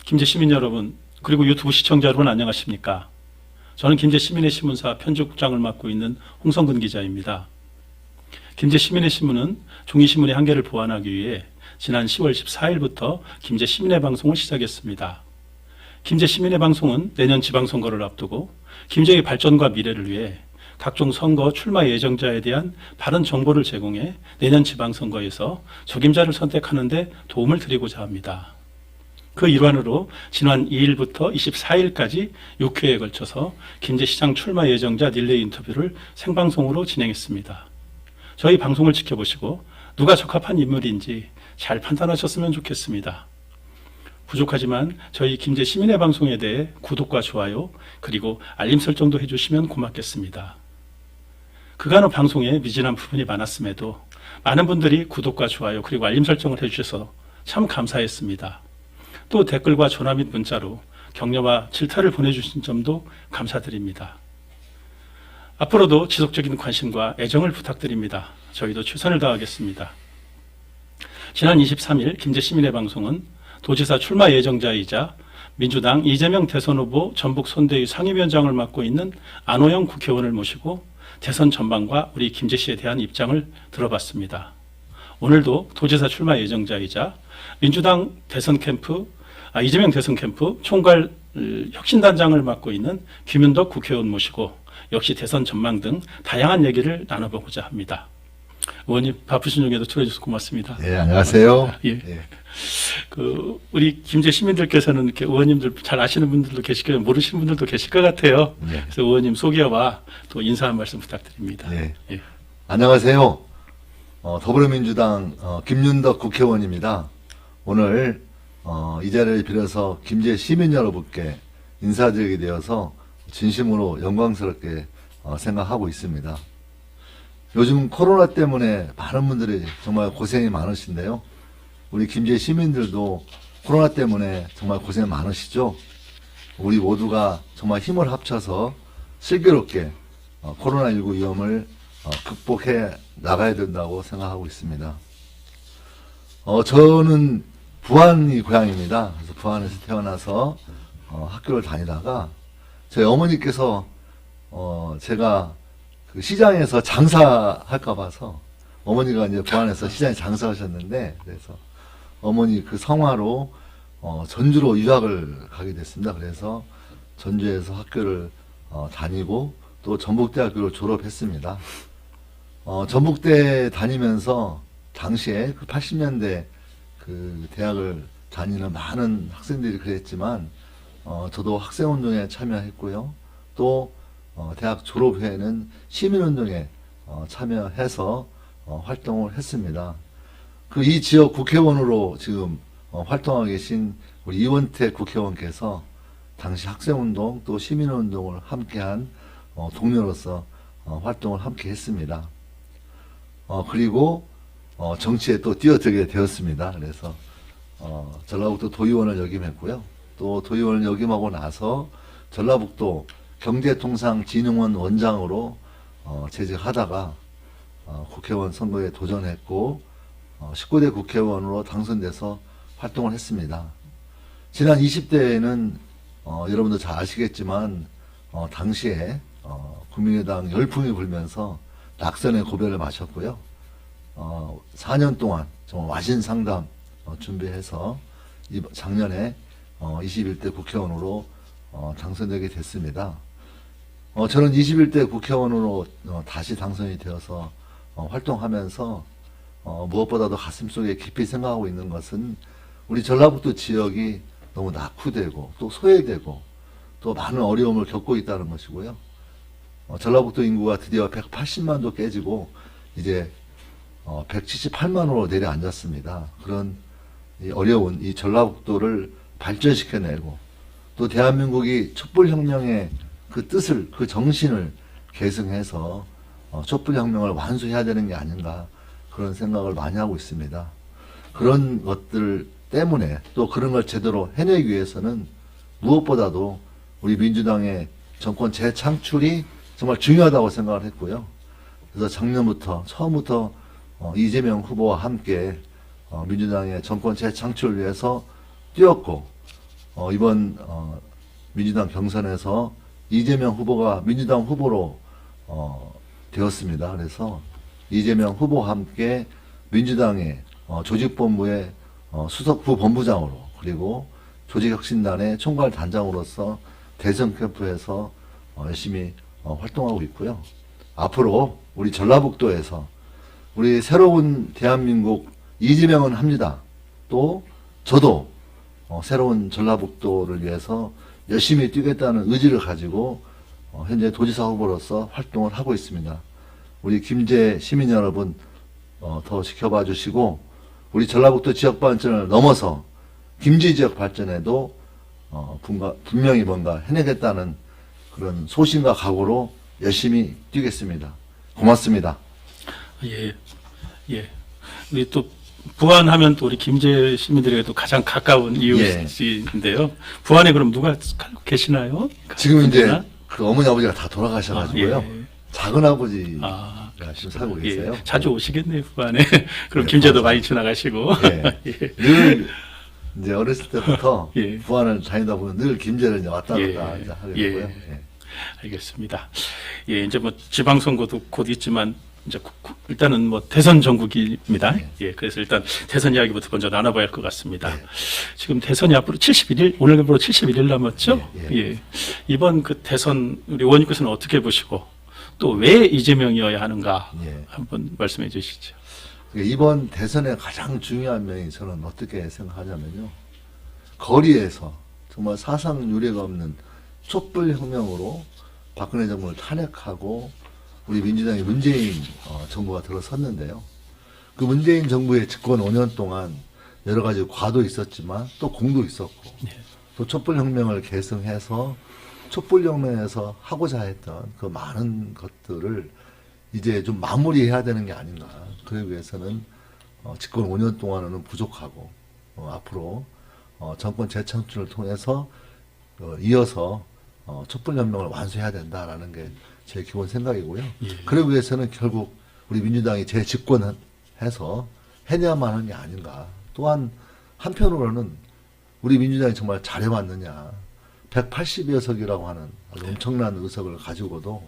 김제 시민 여러분, 그리고 유튜브 시청자 여러분 안녕하십니까? 저는 김제 시민의 신문사 편집국장을 맡고 있는 홍성근 기자입니다. 김제 시민의 신문은 종이신문의 한계를 보완하기 위해 지난 10월 14일부터 김제 시민의 방송을 시작했습니다. 김제 시민의 방송은 내년 지방선거를 앞두고 김제의 발전과 미래를 위해 각종 선거 출마 예정자에 대한 바른 정보를 제공해 내년 지방선거에서 적임자를 선택하는 데 도움을 드리고자 합니다. 그 일환으로 지난 2일부터 24일까지 6회에 걸쳐서 김제시장 출마 예정자 릴레이 인터뷰를 생방송으로 진행했습니다. 저희 방송을 지켜보시고 누가 적합한 인물인지 잘 판단하셨으면 좋겠습니다. 부족하지만 저희 김제 시민의 방송에 대해 구독과 좋아요 그리고 알림 설정도 해주시면 고맙겠습니다. 그간의 방송에 미진한 부분이 많았음에도 많은 분들이 구독과 좋아요 그리고 알림 설정을 해주셔서 참 감사했습니다. 또 댓글과 전화 및 문자로 격려와 질타를 보내주신 점도 감사드립니다. 앞으로도 지속적인 관심과 애정을 부탁드립니다. 저희도 최선을 다하겠습니다. 지난 23일 김제 시민의 방송은 도지사 출마 예정자이자 민주당 이재명 대선 후보 전북 선대위 상임위원장을 맡고 있는 안호영 국회의원을 모시고 대선 전망과 우리 김제시에 대한 입장을 들어봤습니다. 오늘도 도지사 출마 예정자이자 민주당 대선 캠프, 이재명 대선 캠프 총괄 혁신단장을 맡고 있는 김윤덕 국회의원 모시고 역시 대선 전망 등 다양한 얘기를 나눠보고자 합니다. 의원님 바쁘신 중에도 출연해주셔서 고맙습니다. 네, 안녕하세요. 예. 네. 우리 김제 시민들께서는 이렇게 의원님들 잘 아시는 분들도 계실 거예요. 모르시는 분들도 계실 것 같아요. 네. 그래서 의원님 소개와 또 인사 한 말씀 부탁드립니다. 네. 예. 안녕하세요. 더불어민주당 김윤덕 국회의원입니다. 오늘 이 자리를 빌어서 김제 시민 여러분께 인사드리게 되어서 진심으로 영광스럽게 생각하고 있습니다. 요즘 코로나 때문에 많은 분들이 정말 고생이 많으신데요. 우리 김제 시민들도 코로나 때문에 정말 고생 많으시죠? 우리 모두가 정말 힘을 합쳐서 슬기롭게 코로나19 위험을 극복해 나가야 된다고 생각하고 있습니다. 저는 부안이 고향입니다. 그래서 부안에서 태어나서 학교를 다니다가 저희 어머니께서 제가 그 시장에서 장사할까 봐서 어머니가 이제 부안에서 시장에 장사하셨는데 그래서 어머니 그 성화로 전주로 유학을 가게 됐습니다. 그래서 전주에서 학교를 다니고 또 전북대학교를 졸업했습니다. 전북대 다니면서 당시에 그 80년대 그 대학을 다니는 많은 학생들이 그랬지만 저도 학생운동에 참여했고요. 또 대학 졸업 후에는 시민운동에 참여해서 활동을 했습니다. 이 지역 국회의원으로 지금 활동하고 계신 우리 이원택 국회의원께서 당시 학생운동 또 시민운동을 함께한 동료로서 활동을 함께 했습니다. 그리고 정치에 또 뛰어들게 되었습니다. 그래서 전라북도 도의원을 역임했고요. 또 도의원을 역임하고 나서 전라북도 경제통상진흥원 원장으로 재직하다가 국회의원 선거에 도전했고 19대 국회의원으로 당선돼서 활동을 했습니다. 지난 20대에는 여러분도 잘 아시겠지만 당시에 국민의당 열풍이 불면서 낙선의 고배를 마셨고요. 4년 동안 정말 와신 상담 준비해서 작년에 21대 국회의원으로 당선되게 됐습니다. 저는 21대 국회의원으로 다시 당선이 되어서 활동하면서 무엇보다도 가슴속에 깊이 생각하고 있는 것은 우리 전라북도 지역이 너무 낙후되고 또 소외되고 또 많은 어려움을 겪고 있다는 것이고요. 전라북도 인구가 드디어 180만도 깨지고 이제 178만으로 내려앉았습니다. 그런 어려운 이 전라북도를 발전시켜내고 또 대한민국이 촛불혁명의 그 뜻을 그 정신을 계승해서 촛불혁명을 완수해야 되는 게 아닌가 그런 생각을 많이 하고 있습니다. 그런 것들 때문에 또 그런 걸 제대로 해내기 위해서는 무엇보다도 우리 민주당의 정권 재창출이 정말 중요하다고 생각을 했고요. 그래서 작년부터 처음부터 이재명 후보와 함께 민주당의 정권 재창출을 위해서 뛰었고 이번 민주당 경선에서 이재명 후보가 민주당 후보로 되었습니다. 그래서 이재명 후보와 함께 민주당의 조직본부의 수석부 본부장으로 그리고 조직혁신단의 총괄단장으로서 대선 캠프에서 열심히 활동하고 있고요. 앞으로 우리 전라북도에서 우리 새로운 대한민국 이재명은 합니다. 또 저도 새로운 전라북도를 위해서 열심히 뛰겠다는 의지를 가지고 현재 도지사 후보로서 활동을 하고 있습니다. 우리 김제 시민 여러분 더 지켜봐 주시고 우리 전라북도 지역 발전을 넘어서 김제 지역 발전에도 분명히 뭔가 해내겠다는 그런 소신과 각오로 열심히 뛰겠습니다. 고맙습니다. 예, 예. 우리 또 부안하면 또 우리 김제 시민들에게도 가장 가까운 이웃인데요. 부안에 그럼 누가 계시나요? 지금 이제 언제나? 그 어머니 아버지가 다 돌아가셔가지고요. 예. 작은 아버지가 지금 그러시구나. 살고 계세요. 예, 자주 오시겠네요, 부안에. 그럼 네, 김제도 맞아요. 많이 지나가시고. 예. 늘 이제 어렸을 때부터 예. 부안을 다니다 보면 늘 김제를 이제 왔다 갔다 예. 이제 하게 예. 되고요. 예. 알겠습니다. 예, 이제 뭐 지방선거도 곧 있지만 이제 일단은 뭐 대선 전국입니다. 네. 예, 그래서 일단 대선 이야기부터 먼저 나눠봐야 할 것 같습니다. 네. 지금 대선이 앞으로 71일, 오늘부로 71일 남았죠? 네, 예. 이번 그 대선 우리 의원님께서는 어떻게 보시고 또 왜 이재명이어야 하는가 예. 한번 말씀해 주시죠. 이번 대선의 가장 중요한 면이 저는 어떻게 생각하냐면요. 거리에서 정말 사상 유례가 없는 촛불혁명으로 박근혜 정부를 탄핵하고 우리 민주당의 문재인 정부가 들어섰는데요. 그 문재인 정부의 집권 5년 동안 여러 가지 과도 있었지만 또 공도 있었고 또 촛불혁명을 계승해서 촛불혁명에서 하고자 했던 그 많은 것들을 이제 좀 마무리해야 되는 게 아닌가. 그러기 위해서는 집권 5년 동안은 부족하고 앞으로 정권 재창출을 통해서 이어서 촛불혁명을 완수해야 된다라는 게 제 기본 생각이고요. 예. 그러기 위해서는 결국 우리 민주당이 재집권해서 해내야만 하는 게 아닌가. 또한 한편으로는 우리 민주당이 정말 잘해왔느냐. 180여 석이라고 하는 아주 엄청난 의석을 가지고도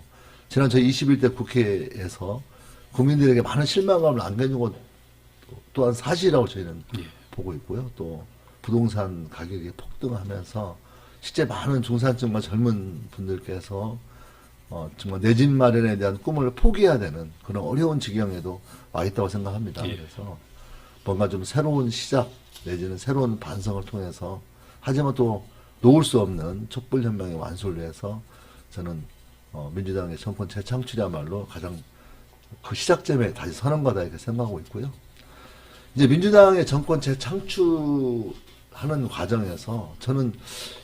지난 저희 21대 국회에서 국민들에게 많은 실망감을 안겨주고 또한 사실이라고 저희는 예. 보고 있고요. 또 부동산 가격이 폭등하면서 실제 많은 중산층과 젊은 분들께서 정말 내 집 마련에 대한 꿈을 포기해야 되는 그런 어려운 지경에도 와 있다고 생각합니다. 예. 그래서 뭔가 좀 새로운 시작 내지는 새로운 반성을 통해서 하지만 또 놓을 수 없는 촛불혁명의 완수를 위해서 저는 민주당의 정권 재창출이야말로 가장 그 시작점에 다시 서는 거다 이렇게 생각하고 있고요. 이제 민주당의 정권 재창출하는 과정에서 저는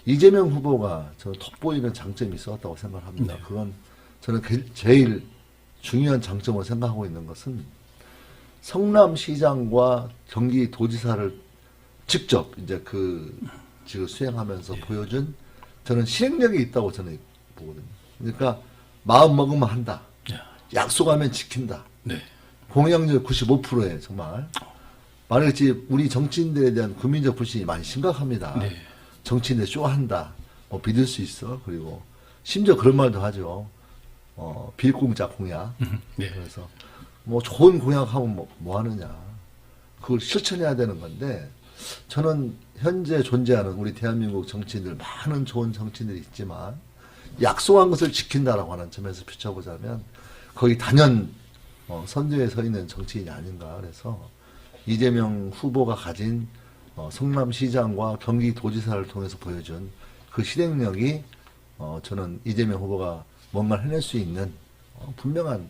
이재명 후보가 저는 돋보이는 장점이 있었다고 생각합니다. 네. 그건 저는 제일 중요한 장점으로 생각하고 있는 것은 성남시장과 경기도지사를 직접 이제 그 직을 수행하면서 보여준 저는 실행력이 있다고 저는 보거든요. 그러니까 마음 먹으면 한다. 약속하면 지킨다. 네. 공약률 95%에 정말 말했지 우리 정치인들에 대한 국민적 불신이 많이 심각합니다. 네. 정치인들 쇼한다. 뭐 믿을 수 있어. 그리고 심지어 그런 말도 하죠. 비공짜 공약. 네. 그래서 뭐 좋은 공약하면 뭐 하느냐. 그걸 실천해야 되는 건데 저는 현재 존재하는 우리 대한민국 정치인들 많은 좋은 정치인들이 있지만 약속한 것을 지킨다라고 하는 점에서 비춰보자면 거의 단연 선두에 서 있는 정치인이 아닌가. 그래서 이재명 후보가 가진 성남시장과 경기도지사를 통해서 보여준 그 실행력이 저는 이재명 후보가 뭔가를 해낼 수 있는 분명한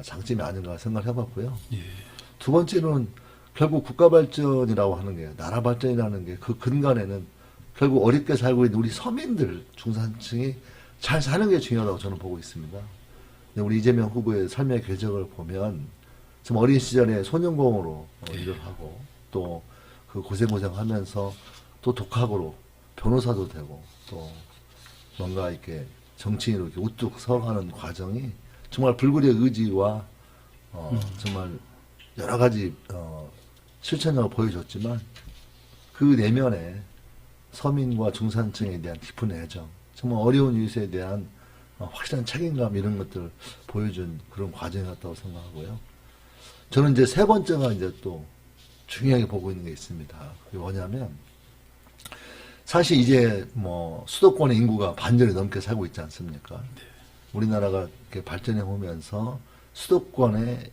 장점이 아닌가 생각을 해봤고요. 예. 두 번째는 결국 국가 발전이라고 하는 게 나라 발전이라는 게 그 근간에는 결국 어렵게 살고 있는 우리 서민들 중산층이 잘 사는 게 중요하다고 저는 보고 있습니다. 우리 이재명 후보의 삶의 궤적을 보면 좀 어린 시절에 소년공으로 일을 하고 또 그 고생하면서 또 독학으로 변호사도 되고 또 뭔가 이렇게 정치인으로 이렇게 우뚝 서가는 과정이 정말 불굴의 의지와 정말 여러 가지 실천력을 보여줬지만 그 내면에 서민과 중산층에 대한 깊은 애정, 정말 어려운 이웃에 대한 확실한 책임감 이런 것들을 보여준 그런 과정이었다고 생각하고요. 저는 이제 세 번째가 이제 또 중요하게 보고 있는 게 있습니다. 그게 뭐냐면 사실 이제 뭐 수도권의 인구가 반절이 넘게 살고 있지 않습니까? 우리나라가 이렇게 발전해 오면서 수도권의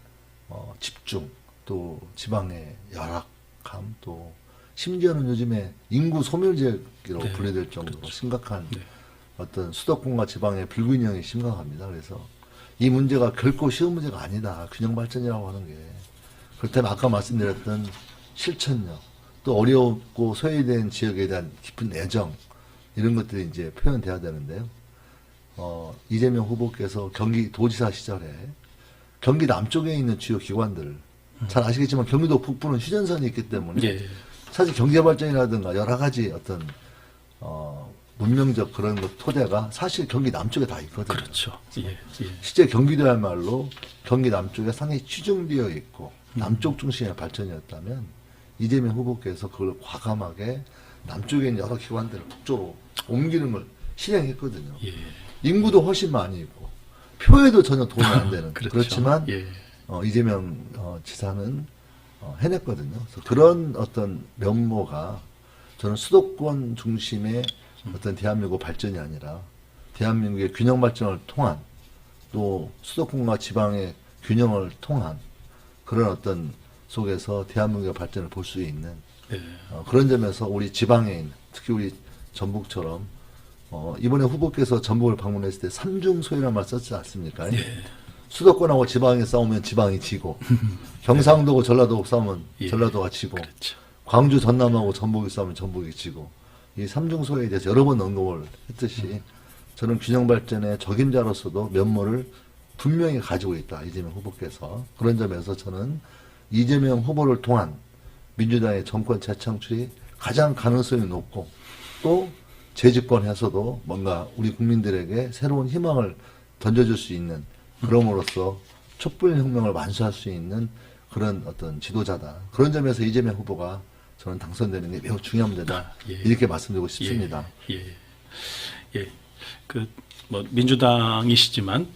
집중, 또 지방의 열악함, 또 심지어는 요즘에 인구 소멸지역으로 네, 분류될 정도로 그렇죠. 심각한 네. 어떤 수도권과 지방의 불균형이 심각합니다. 그래서 이 문제가 결코 쉬운 문제가 아니다. 균형 발전이라고 하는 게. 그렇다면 아까 말씀드렸던 실천력, 또 어렵고 소외된 지역에 대한 깊은 애정, 이런 것들이 이제 표현돼야 되는데요. 이재명 후보께서 경기도지사 시절에 경기 남쪽에 있는 주요 기관들, 잘 아시겠지만 경기도 북부는 휴전선이 있기 때문에 예. 사실 경제발전이라든가 여러 가지 어떤 문명적 그런 토대가 사실 경기 남쪽에 다 있거든요. 그렇죠. 예. 예. 실제 경기도야말로 경기 남쪽에 상당히 치중되어 있고 남쪽 중심의 발전이었다면 이재명 후보께서 그걸 과감하게 남쪽에 있는 여러 기관들을 북쪽으로 옮기는 걸 실행했거든요. 예. 인구도 훨씬 많이 있고 표에도 전혀 도움이 안 되는 그렇죠. 그렇지만 예. 이재명 지사는 해냈거든요. 그래서 그런 어떤 면모가 저는 수도권 중심의 어떤 대한민국 발전이 아니라 대한민국의 균형 발전을 통한 또 수도권과 지방의 균형을 통한 그런 어떤 속에서 대한민국의 발전을 볼 수 있는 네. 그런 점에서 우리 지방에 있는 특히 우리 전북처럼 이번에 후보께서 전북을 방문했을 때 삼중소위란 말 썼지 않습니까? 네. 수도권하고 지방이 싸우면 지방이 지고 경상도하고 전라도하고 싸우면 예. 전라도가 지고 그렇죠. 광주 전남하고 전북이 싸우면 전북이 지고 이 삼중소위에 대해서 여러 번 언급을 했듯이 저는 균형 발전의 적임자로서도 면모를 분명히 가지고 있다. 이재명 후보께서. 그런 점에서 저는 이재명 후보를 통한 민주당의 정권 재창출이 가장 가능성이 높고 또 재집권해서도 뭔가 우리 국민들에게 새로운 희망을 던져줄 수 있는 그럼으로써 촛불혁명을 완수할 수 있는 그런 어떤 지도자다. 그런 점에서 이재명 후보가 저는 당선되는 게 매우 중요한 문제다. 예. 이렇게 말씀드리고 싶습니다. 예. 예. 뭐 민주당이시지만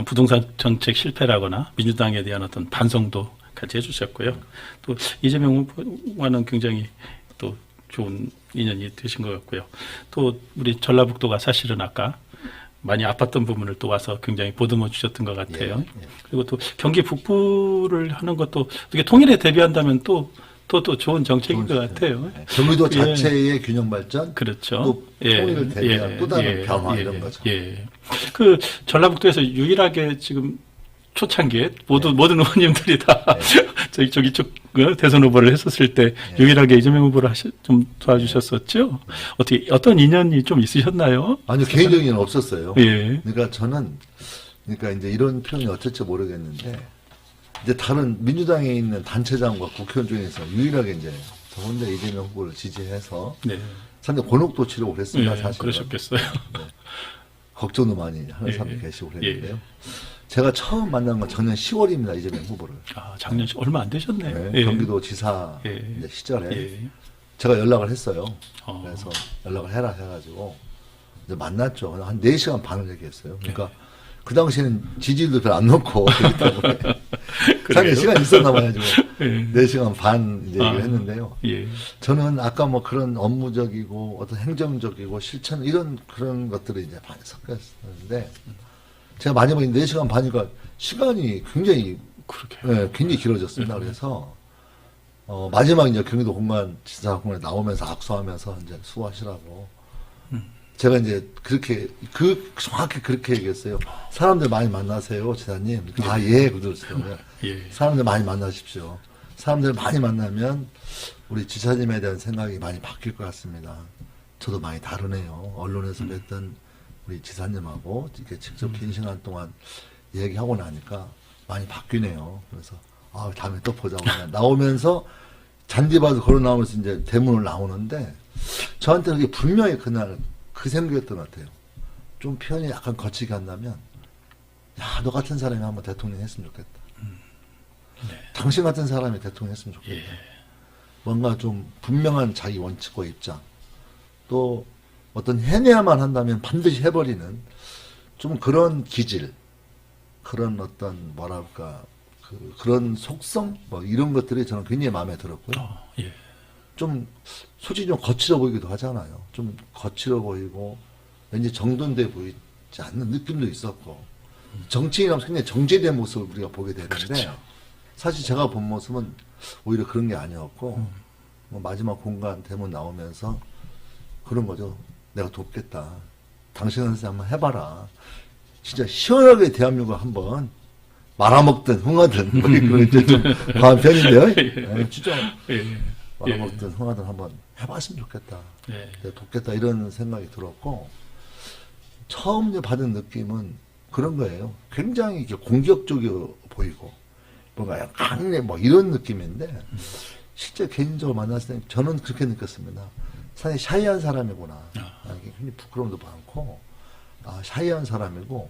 부동산 정책 실패라거나 민주당에 대한 어떤 반성도 같이 해주셨고요. 또 이재명 후보와는 굉장히 또 좋은 인연이 되신 것 같고요. 또 우리 전라북도가 사실은 아까 많이 아팠던 부분을 또 와서 굉장히 보듬어 주셨던 것 같아요. 예. 그리고 또 경기 북부를 하는 것도 어떻게 통일에 대비한다면 또 좋은 정책인 것 같아요. 경기도 예. 자체의 균형 발전, 그렇죠. 또 통일을 대비한 또 다른 변화 이런 거죠. 예. 그 전라북도에서 유일하게 지금 초창기에 모든 의원님들이 다 저기 쪽 대선 후보를 했었을 때 유일하게 이재명 후보를 좀 도와주셨었죠. 어떤 인연이 좀 있으셨나요? 아니요, 개인적인 일은 없었어요. 예. 그러니까 저는, 그러니까 이제 이런 표현이 어떨지 모르겠는데, 이제 다른 민주당에 있는 단체장과 국회의원 중에서 유일하게 이제 저 혼자 이재명 후보를 지지해서 네. 상당히 곤혹도 치르고 그랬습니다, 예, 사실. 그러셨겠어요. 걱정도 많이 하는 예. 사람이 계시고 그랬는데요. 제가 처음 만난 건 작년 10월입니다, 이재명 후보를. 아, 작년 얼마 안 되셨네요. 네, 예. 경기도 지사 예. 이제 시절에 예. 제가 연락을 했어요. 어. 그래서 연락을 해라 해가지고 이제 만났죠. 한 4시간 반을 얘기했어요. 그러니까 그 당시에는 지지율도 별로 안 높고 그렇기 때문에 상당히 시간이 있었나 봐가지고 예. 4시간 반 이제 얘기를 아. 했는데요. 예. 저는 아까 뭐 그런 업무적이고 어떤 행정적이고 실천 이런 그런 것들이 이제 많이 섞여 있었는데 제가 마지막에 4시간 반이니까 시간이 굉장히 굉장히 길어졌습니다. 그래서 마지막 이제 경기도 공간 지사공원에 나오면서 악수하면서 이제 수고하시라고 제가 이제 그렇게 정확히 그렇게 얘기했어요. 사람들 많이 만나세요, 지사님. 예, 그러더라고요. 예. 사람들 많이 만나십시오. 사람들 많이 만나면 우리 지사님에 대한 생각이 많이 바뀔 것 같습니다. 저도 많이 다르네요. 언론에서 뵀던 우리 지사님하고 이렇게 직접 긴 시간 동안 얘기하고 나니까 많이 바뀌네요. 그래서 다음에 또 보자고 그냥 나오면서 잔디바도 걸어 나오면서 이제 대문을 나오는데 저한테 그게 분명히 그날 그 생각이었던 것 같아요. 좀 표현이 약간 거치게 한다면 야, 너 같은 사람이 한번 대통령 했으면 좋겠다. 네. 당신 같은 사람이 대통령 했으면 좋겠다. 예. 뭔가 좀 분명한 자기 원칙과 입장, 또 어떤 해내야만 한다면 반드시 해버리는 좀 그런 기질, 그런 어떤 뭐랄까 그런 속성 뭐 이런 것들이 저는 굉장히 마음에 들었고요. 예. 좀 솔직히 좀 거칠어 보이기도 하잖아요. 좀 거칠어 보이고 왠지 정돈돼 보이지 않는 느낌도 있었고 정치인이라면 굉장히 정제된 모습을 우리가 보게 되는데 그렇죠. 사실 제가 본 모습은 오히려 그런 게 아니었고 뭐 마지막 공간 대문 나오면서 그런 거죠. 내가 돕겠다. 당신은 한번 해봐라. 진짜 시원하게 대한민국을 한번 말아먹든 흥하든 뭐 그런 이제 좀 과한 편인데요. 네, 진짜 예. 말아먹든 흥하든 한번 해봤으면 좋겠다. 예. 내가 돕겠다 이런 생각이 들었고 처음 이제 받은 느낌은 그런 거예요. 굉장히 이렇게 공격적이어 보이고 뭔가 약간 강내 뭐 이런 느낌인데 실제 개인적으로 만났을 때 저는 그렇게 느꼈습니다. 상당히 샤이한 사람이구나. 이게 굉장히 부끄러움도 많고 샤이한 사람이고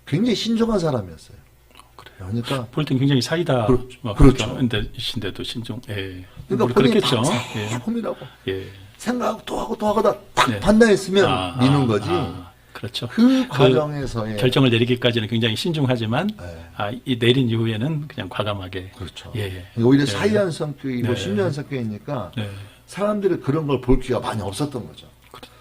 굉장히 신중한 사람이었어요. 그래요. 그러니까 볼 땐 굉장히 사이다. 그렇죠. 신데도 신중. 예. 그러니까 그렇겠죠. 본인이 예. 폼이라고 예. 생각하고 또 하고 또 하고다 딱 네. 판단했으면 미는 거지. 그렇죠. 그 과정에서의 결정을 내리기까지는 굉장히 신중하지만 네. 이 내린 이후에는 그냥 과감하게. 그렇죠. 예. 오히려 네. 샤이한 성격이고 네. 신중한 성격이니까 네. 사람들이 그런 걸 볼 기회가 많이 없었던 거죠.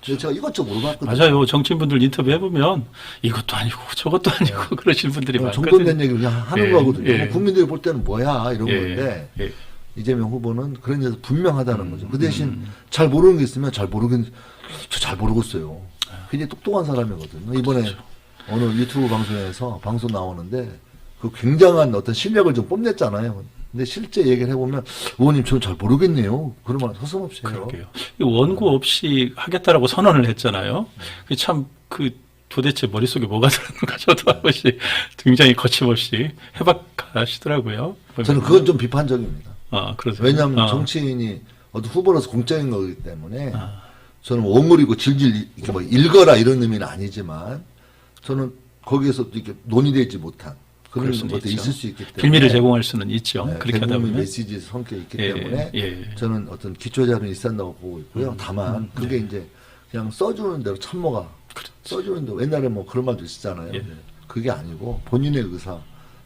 그래서 제가 이것저것 물어봤거든요. 맞아요. 정치인분들 인터뷰 해보면 이것도 아니고 저것도 아니고 그러신 분들이 많거든요. 정돈된 얘기를 그냥 하는 예. 거거든요. 예. 뭐 국민들이 볼 때는 뭐야 이런 예. 건데 예. 이재명 후보는 그런 데서 분명하다는 거죠. 그 대신 잘 모르는 게 있으면 잘 모르겠어요. 굉장히 똑똑한 사람이거든요. 이번에 그렇죠. 어느 유튜브 방송에서 방송 나오는데 그 굉장한 어떤 실력을 좀 뽐냈잖아요. 근데 실제 얘기를 해보면 의원님 저는 잘 모르겠네요. 그러면 서슴없이 해요. 그러게요. 원고 없이 하겠다라고 선언을 했잖아요. 참 도대체 머릿속에 뭐가 들었는가 저도 한 번씩 굉장히 거침없이 해박하시더라고요. 저는 그건 좀 비판적입니다. 그러세요. 왜냐하면 정치인이 어떤 후보로서 공적인 거기 때문에 저는 원물이고 질질 이렇게 뭐 읽어라 이런 의미는 아니지만 저는 거기에서 이렇게 논의되지 못한 그런 것도 있을 수 있기 때문에 빌미를 제공할 수는 있죠. 네, 그렇게 하다 대국민 보면 메시지 성격이 있기 예, 때문에 예. 저는 어떤 기초자료는 있었다고 보고 있고요. 다만 그게 이제 그냥 써주는 대로 참모가 써주는 대로 옛날에 뭐 그런 말도 있었잖아요. 예. 그게 아니고 본인의 의사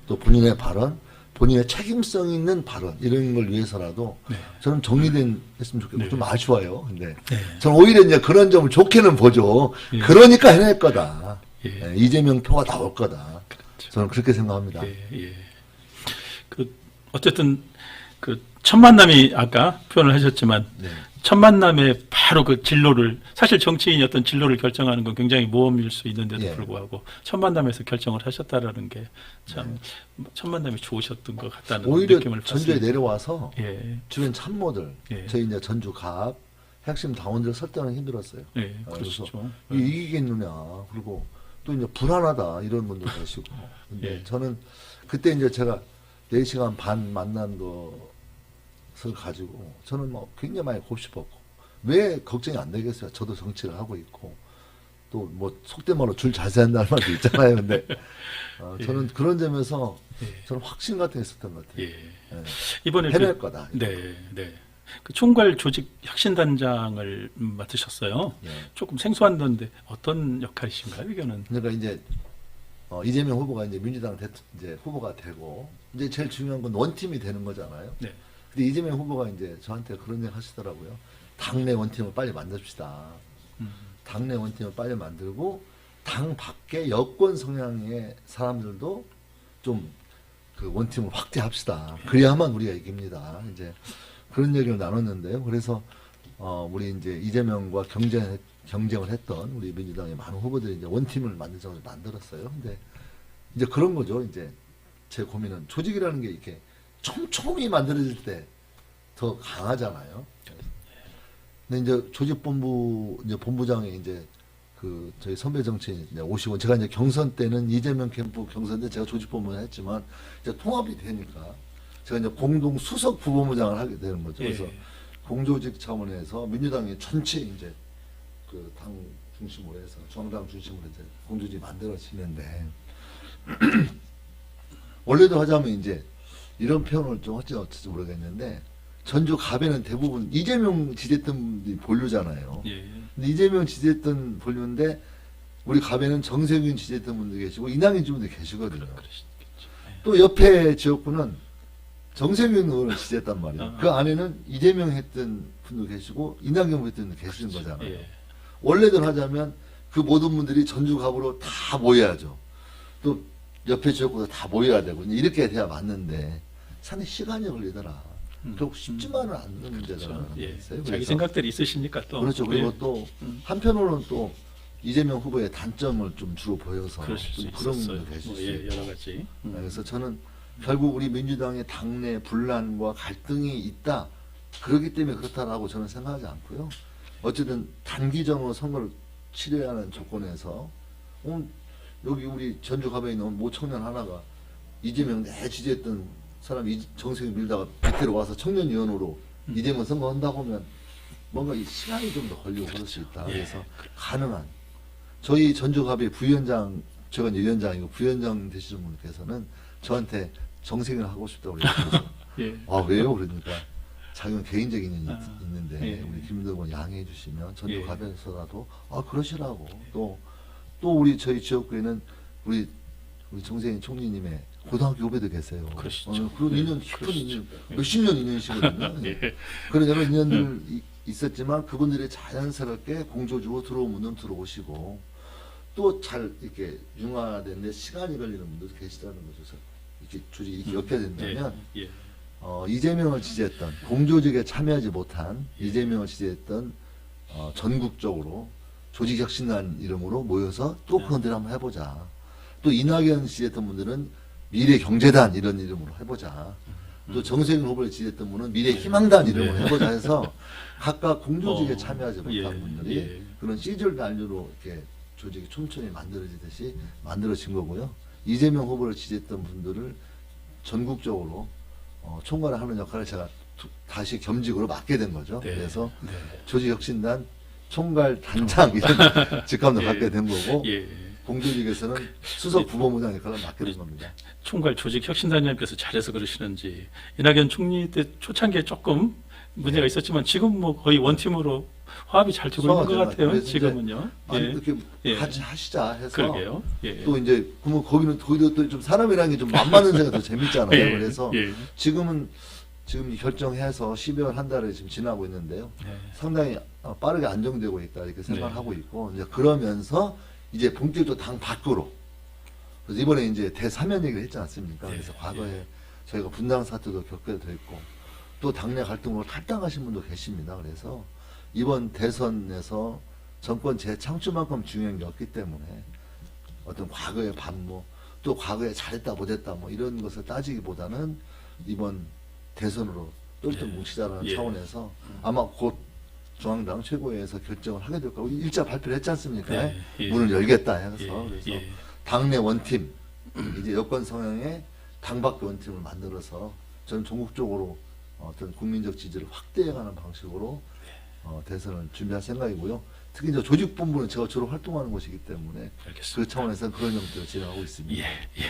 또 본인의 발언 본인의 책임성 있는 발언 이런 걸 위해서라도 저는 정리된 했으면 좋겠고 좀 아쉬워요. 근데 저는 오히려 이제 그런 점을 좋게는 보죠. 그러니까 해낼 거다. 예, 이재명 표가 나올 거다. 저는 그렇게 생각합니다. 예. 어쨌든 첫 만남이 아까 표현을 하셨지만 첫 만남에 바로 그 진로를 사실 정치인이 어떤 진로를 결정하는 건 굉장히 모험일 수 있는데도 불구하고 첫 만남에서 결정을 하셨다라는 게 참 첫 만남이 좋으셨던 것 같다는 오히려 느낌을 전주에 받습니다. 내려와서 주변 참모들 저희 이제 전주 갑 핵심 당원들 설득하는 힘들었어요. 그렇죠. 이기겠느냐 그리고 또 이제 불안하다 이런 분도 계시고 근데 저는 그때 이제 제가 4시간 반 만난 것을 가지고 저는 뭐 굉장히 많이 곱씹었고 왜 걱정이 안 되겠어요. 저도 정치를 하고 있고 또 뭐 속된 말로 줄 잘 세한다는 말도 있잖아요. 근데 저는 그런 점에서 저는 확신 같은 게 있었던 것 같아요. 이번에 해낼 거다. 그 총괄 조직 혁신단장을 맡으셨어요. 조금 생소한 건데 어떤 역할이신가요, 이거는? 그러니까 이제 이재명 후보가 이제 민주당 이제 후보가 되고 이제 제일 중요한 건 원팀이 되는 거잖아요. 근데 이재명 후보가 이제 저한테 그런 얘기 하시더라고요. 당내 원팀을 빨리 만듭시다. 당내 원팀을 빨리 만들고 당 밖에 여권 성향의 사람들도 좀 그 원팀을 확대합시다. 그래야만 우리가 이깁니다. 이제 그런 얘기를 나눴는데요. 그래서 우리 이제 이재명과 경쟁을 했던 우리 민주당의 많은 후보들이 이제 원팀을 만들었어요. 근데 이제 그런 거죠. 이제 제 고민은 조직이라는 게 이렇게 촘촘히 만들어질 때 더 강하잖아요. 근데 이제 조직본부 이제 본부장에 이제 그 저희 선배 정치인 이제 오시고 제가 이제 경선 때는 이재명 캠프 경선 때 제가 조직본부를 했지만 이제 통합이 되니까 제가 이제 공동 수석 부본부장을 하게 되는 거죠. 그래서 공조직 차원에서 민주당이 전체 이제 그 당 중심으로 해서 중앙당 중심으로 이제 공조직이 만들어지는데 원래도 하자면 이제 이런 표현을 좀 어찌 모르겠는데 전주 갑에는 대부분 이재명 지지했던 분들이 보류잖아요. 근데 이재명 지지했던 볼륨인데 우리 갑에는 정세균 지지했던 분도 계시고 이낙연 지지분도 계시거든요. 그러시겠죠. 또 옆에 지역구는 정세균 의원을 지지했단 말이에요. 아. 그 안에는 이재명 했던 분도 계시고 이낙연 했던 분도 계시는 거잖아요. 예. 원래대로 하자면 그 모든 분들이 전주갑으로 다 모여야죠. 또 옆에 지역구도 다 모여야 되고 이렇게 돼야 맞는데 상당히 시간이 걸리더라. 결국 쉽지만은 않는 문제잖아요. 예. 자기 자기 생각들이 있으시니까 또. 그렇죠. 그리고 예. 또 한편으로는 또 이재명 후보의 단점을 좀 주로 보여서 그러실 수 좀 그런 있었어요. 분도 계실 뭐, 수 예, 있고. 여러 가지. 그래서 저는 결국 우리 민주당의 당내 분란과 갈등이 있다. 그렇기 때문에 그렇다라고 저는 생각하지 않고요. 어쨌든 단기적으로 선거를 치러야 하는 조건에서 여기 우리 전주갑에 있는 모 청년 하나가 이재명 내 지지했던 사람이 정세균 밀다가 밑으로 와서 청년위원으로 이재명 선거한다고 하면 뭔가 이 시간이 좀 더 걸리고 그럴 수 있다. 예. 그래서 가능한 저희 전주갑의 부위원장 제가 이제 위원장이고 부위원장 되시는 분께서는 저한테 정세균 하고 싶다고 그래서 예. 아 왜요? 그러니까 자기는 개인적인 인연이 아, 있는데 예. 우리 김덕원 양해해 주시면 예. 전주갑에서라도 아 그러시라고 또 우리 저희 지역구에는 우리 정세균 총리님의 고등학교 후배도 계세요. 그러시죠. 그런 예. 인연 깊은 그러시죠. 인연 예. 몇십 년 인연이시거든요. 예. 그런 여러 인연들 있었지만 그분들이 자연스럽게 공조주로 들어오는 분은 들어오시고 또 잘 이렇게 융화되는데 시간이 걸리는 분도 계시다는 거죠. 이렇게 조직이 이렇게 엮여야 된다면 예. 예. 이재명을 지지했던 공조직에 참여하지 못한 이재명을 지지했던 전국적으로 조직혁신단 이름으로 모여서 또 그런 데를 한번 해보자. 또 이낙연 지지했던 분들은 미래경제단 이런 이름으로 해보자. 또 정세균 후보를 지지했던 분은 미래희망단 이름으로 해보자 해서 각각 공조직에 참여하지 못한 예. 분들이 예. 그런 시절 단위로 이렇게 조직이 촘촘히 만들어지듯이 만들어진 거고요. 이재명 후보를 지지했던 분들을 전국적으로 총괄을 하는 역할을 제가 다시 겸직으로 맡게 된 거죠. 네. 그래서 네. 조직혁신단 총괄 단장 이런 직함도 예. 갖게 된 거고 예. 공조직에서는 수석 부모무장 역할을 맡게 된 겁니다. 총괄 조직 혁신단장님께서 잘해서 그러시는지 이낙연 총리 때 초창기에 조금 문제가 있었지만 지금 뭐 거의 원팀으로 화합이 잘 되고 있는 것 소화가 같아요. 그래서 지금은요. 아니 예. 이렇게 예. 같이 하시자 해서 그러게요. 예. 또 이제 그러면 거기는 또 좀 사람이라는 게 좀 만만한 생각이 더 재밌잖아요. 예. 그래서 예. 지금 결정해서 12월 한 달을 지금 지나고 있는데요. 네. 상당히 빠르게 안정되고 있다 이렇게 생각을 네. 하고 있고 이제 그러면서 이제 본격적으로 당 밖으로 그래서 이번에 이제 대사면 얘기를 했지 않습니까? 네. 그래서 과거에 저희가 분당 사태도 겪게 됐고 또 당내 갈등으로 탈당하신 분도 계십니다. 그래서 이번 대선에서 정권 재창출만큼 중요한 게 없기 때문에 어떤 과거의 반모 또 과거에 잘했다 못했다 뭐 이런 것을 따지기보다는 이번 대선으로 똘똘 예. 뭉치자라는 예. 차원에서 아마 곧 중앙당 최고위에서 결정을 하게 될 거고 일자 발표를 했지 않습니까? 네. 예. 문을 열겠다 해서 예. 그래서 예. 당내 원팀 이제 여권 성향의 당밖에 원팀을 만들어서 저는 전국적으로 어떤 국민적 지지를 확대해가는 방식으로 대선을 준비할 생각이고요. 특히 이제 조직본부는 제가 주로 활동하는 곳이기 때문에 알겠습니다. 그 차원에서 그런 형태로 진행하고 있습니다. 예. 예.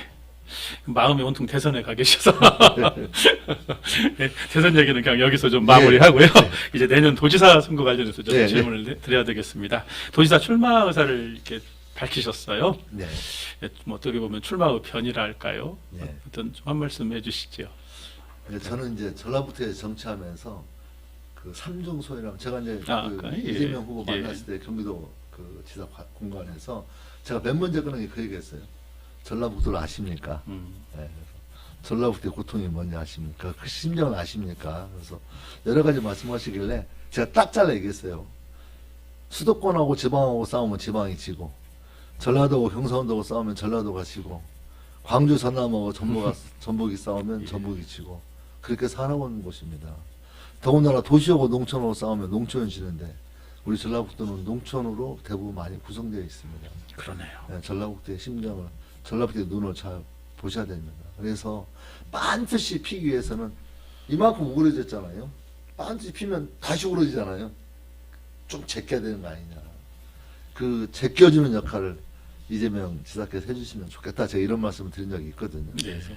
마음이 온통 대선에 가 계셔서 네, 대선 얘기는 그냥 여기서 좀 마무리하고요. 이제 내년 도지사 선거 관련해서 좀 네. 질문을 드려야 되겠습니다. 도지사 출마 의사를 이렇게 밝히셨어요. 네. 예, 좀 어떻게 보면 출마 의편이라 할까요? 네. 어떤 좀 한 말씀 해주시죠. 저는 이제 전라북도에 정치하면서 그 삼중 소회랑 제가 이제 예. 이재명 후보 예. 만났을 때 경기도 그 지사 공간에서 제가 맨 먼저 꺼낸 게 그 얘기했어요. 전라북도를 아십니까? 네, 그래서 전라북도의 고통이 뭔지 아십니까? 그 심정을 아십니까? 그래서 여러 가지 말씀하시길래 제가 딱 잘라 얘기했어요. 수도권하고 지방하고 싸우면 지방이 지고 전라도하고 경상도하고 싸우면 전라도가 지고 광주 전남하고 전북이 싸우면 전북이 지고 그렇게 살아온 곳입니다. 더군다나 도시하고 농촌하고 싸우면 농촌이 지는데 우리 전라북도는 농촌으로 대부분 많이 구성되어 있습니다. 그러네요. 네, 전라북도의 심정을 전라북도의 눈을 잘 보셔야 됩니다. 그래서 반드시 피기 위해서는 이만큼 우그러졌잖아요. 반드시 피면 다시 우그러지잖아요. 좀 제껴야 되는 거 아니냐. 그 제껴주는 역할을 이재명 지사께서 해주시면 좋겠다. 제가 이런 말씀을 드린 적이 있거든요. 네. 그래서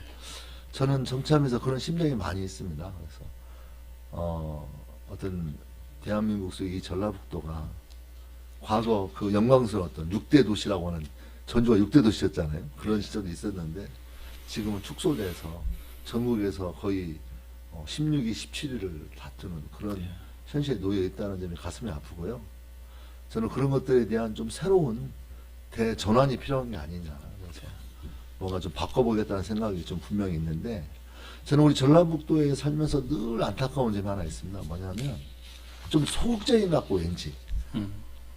저는 정치하면서 그런 심정이 많이 있습니다. 그래서 어떤 대한민국 속의 이 전라북도가 과거 그 영광스러웠던 6대 도시라고 하는 전주가 6대 도시였잖아요. 그런 시절도 있었는데 지금은 축소돼서 전국에서 거의 16위, 17위를 다투는 그런 네. 현실에 놓여 있다는 점이 가슴이 아프고요. 저는 그런 것들에 대한 좀 새로운 대전환이 필요한 게 아니냐. 그래서 뭔가 좀 바꿔보겠다는 생각이 좀 분명히 있는데 저는 우리 전라북도에 살면서 늘 안타까운 점이 하나 있습니다. 뭐냐면 좀 소극적인 것 같고 왠지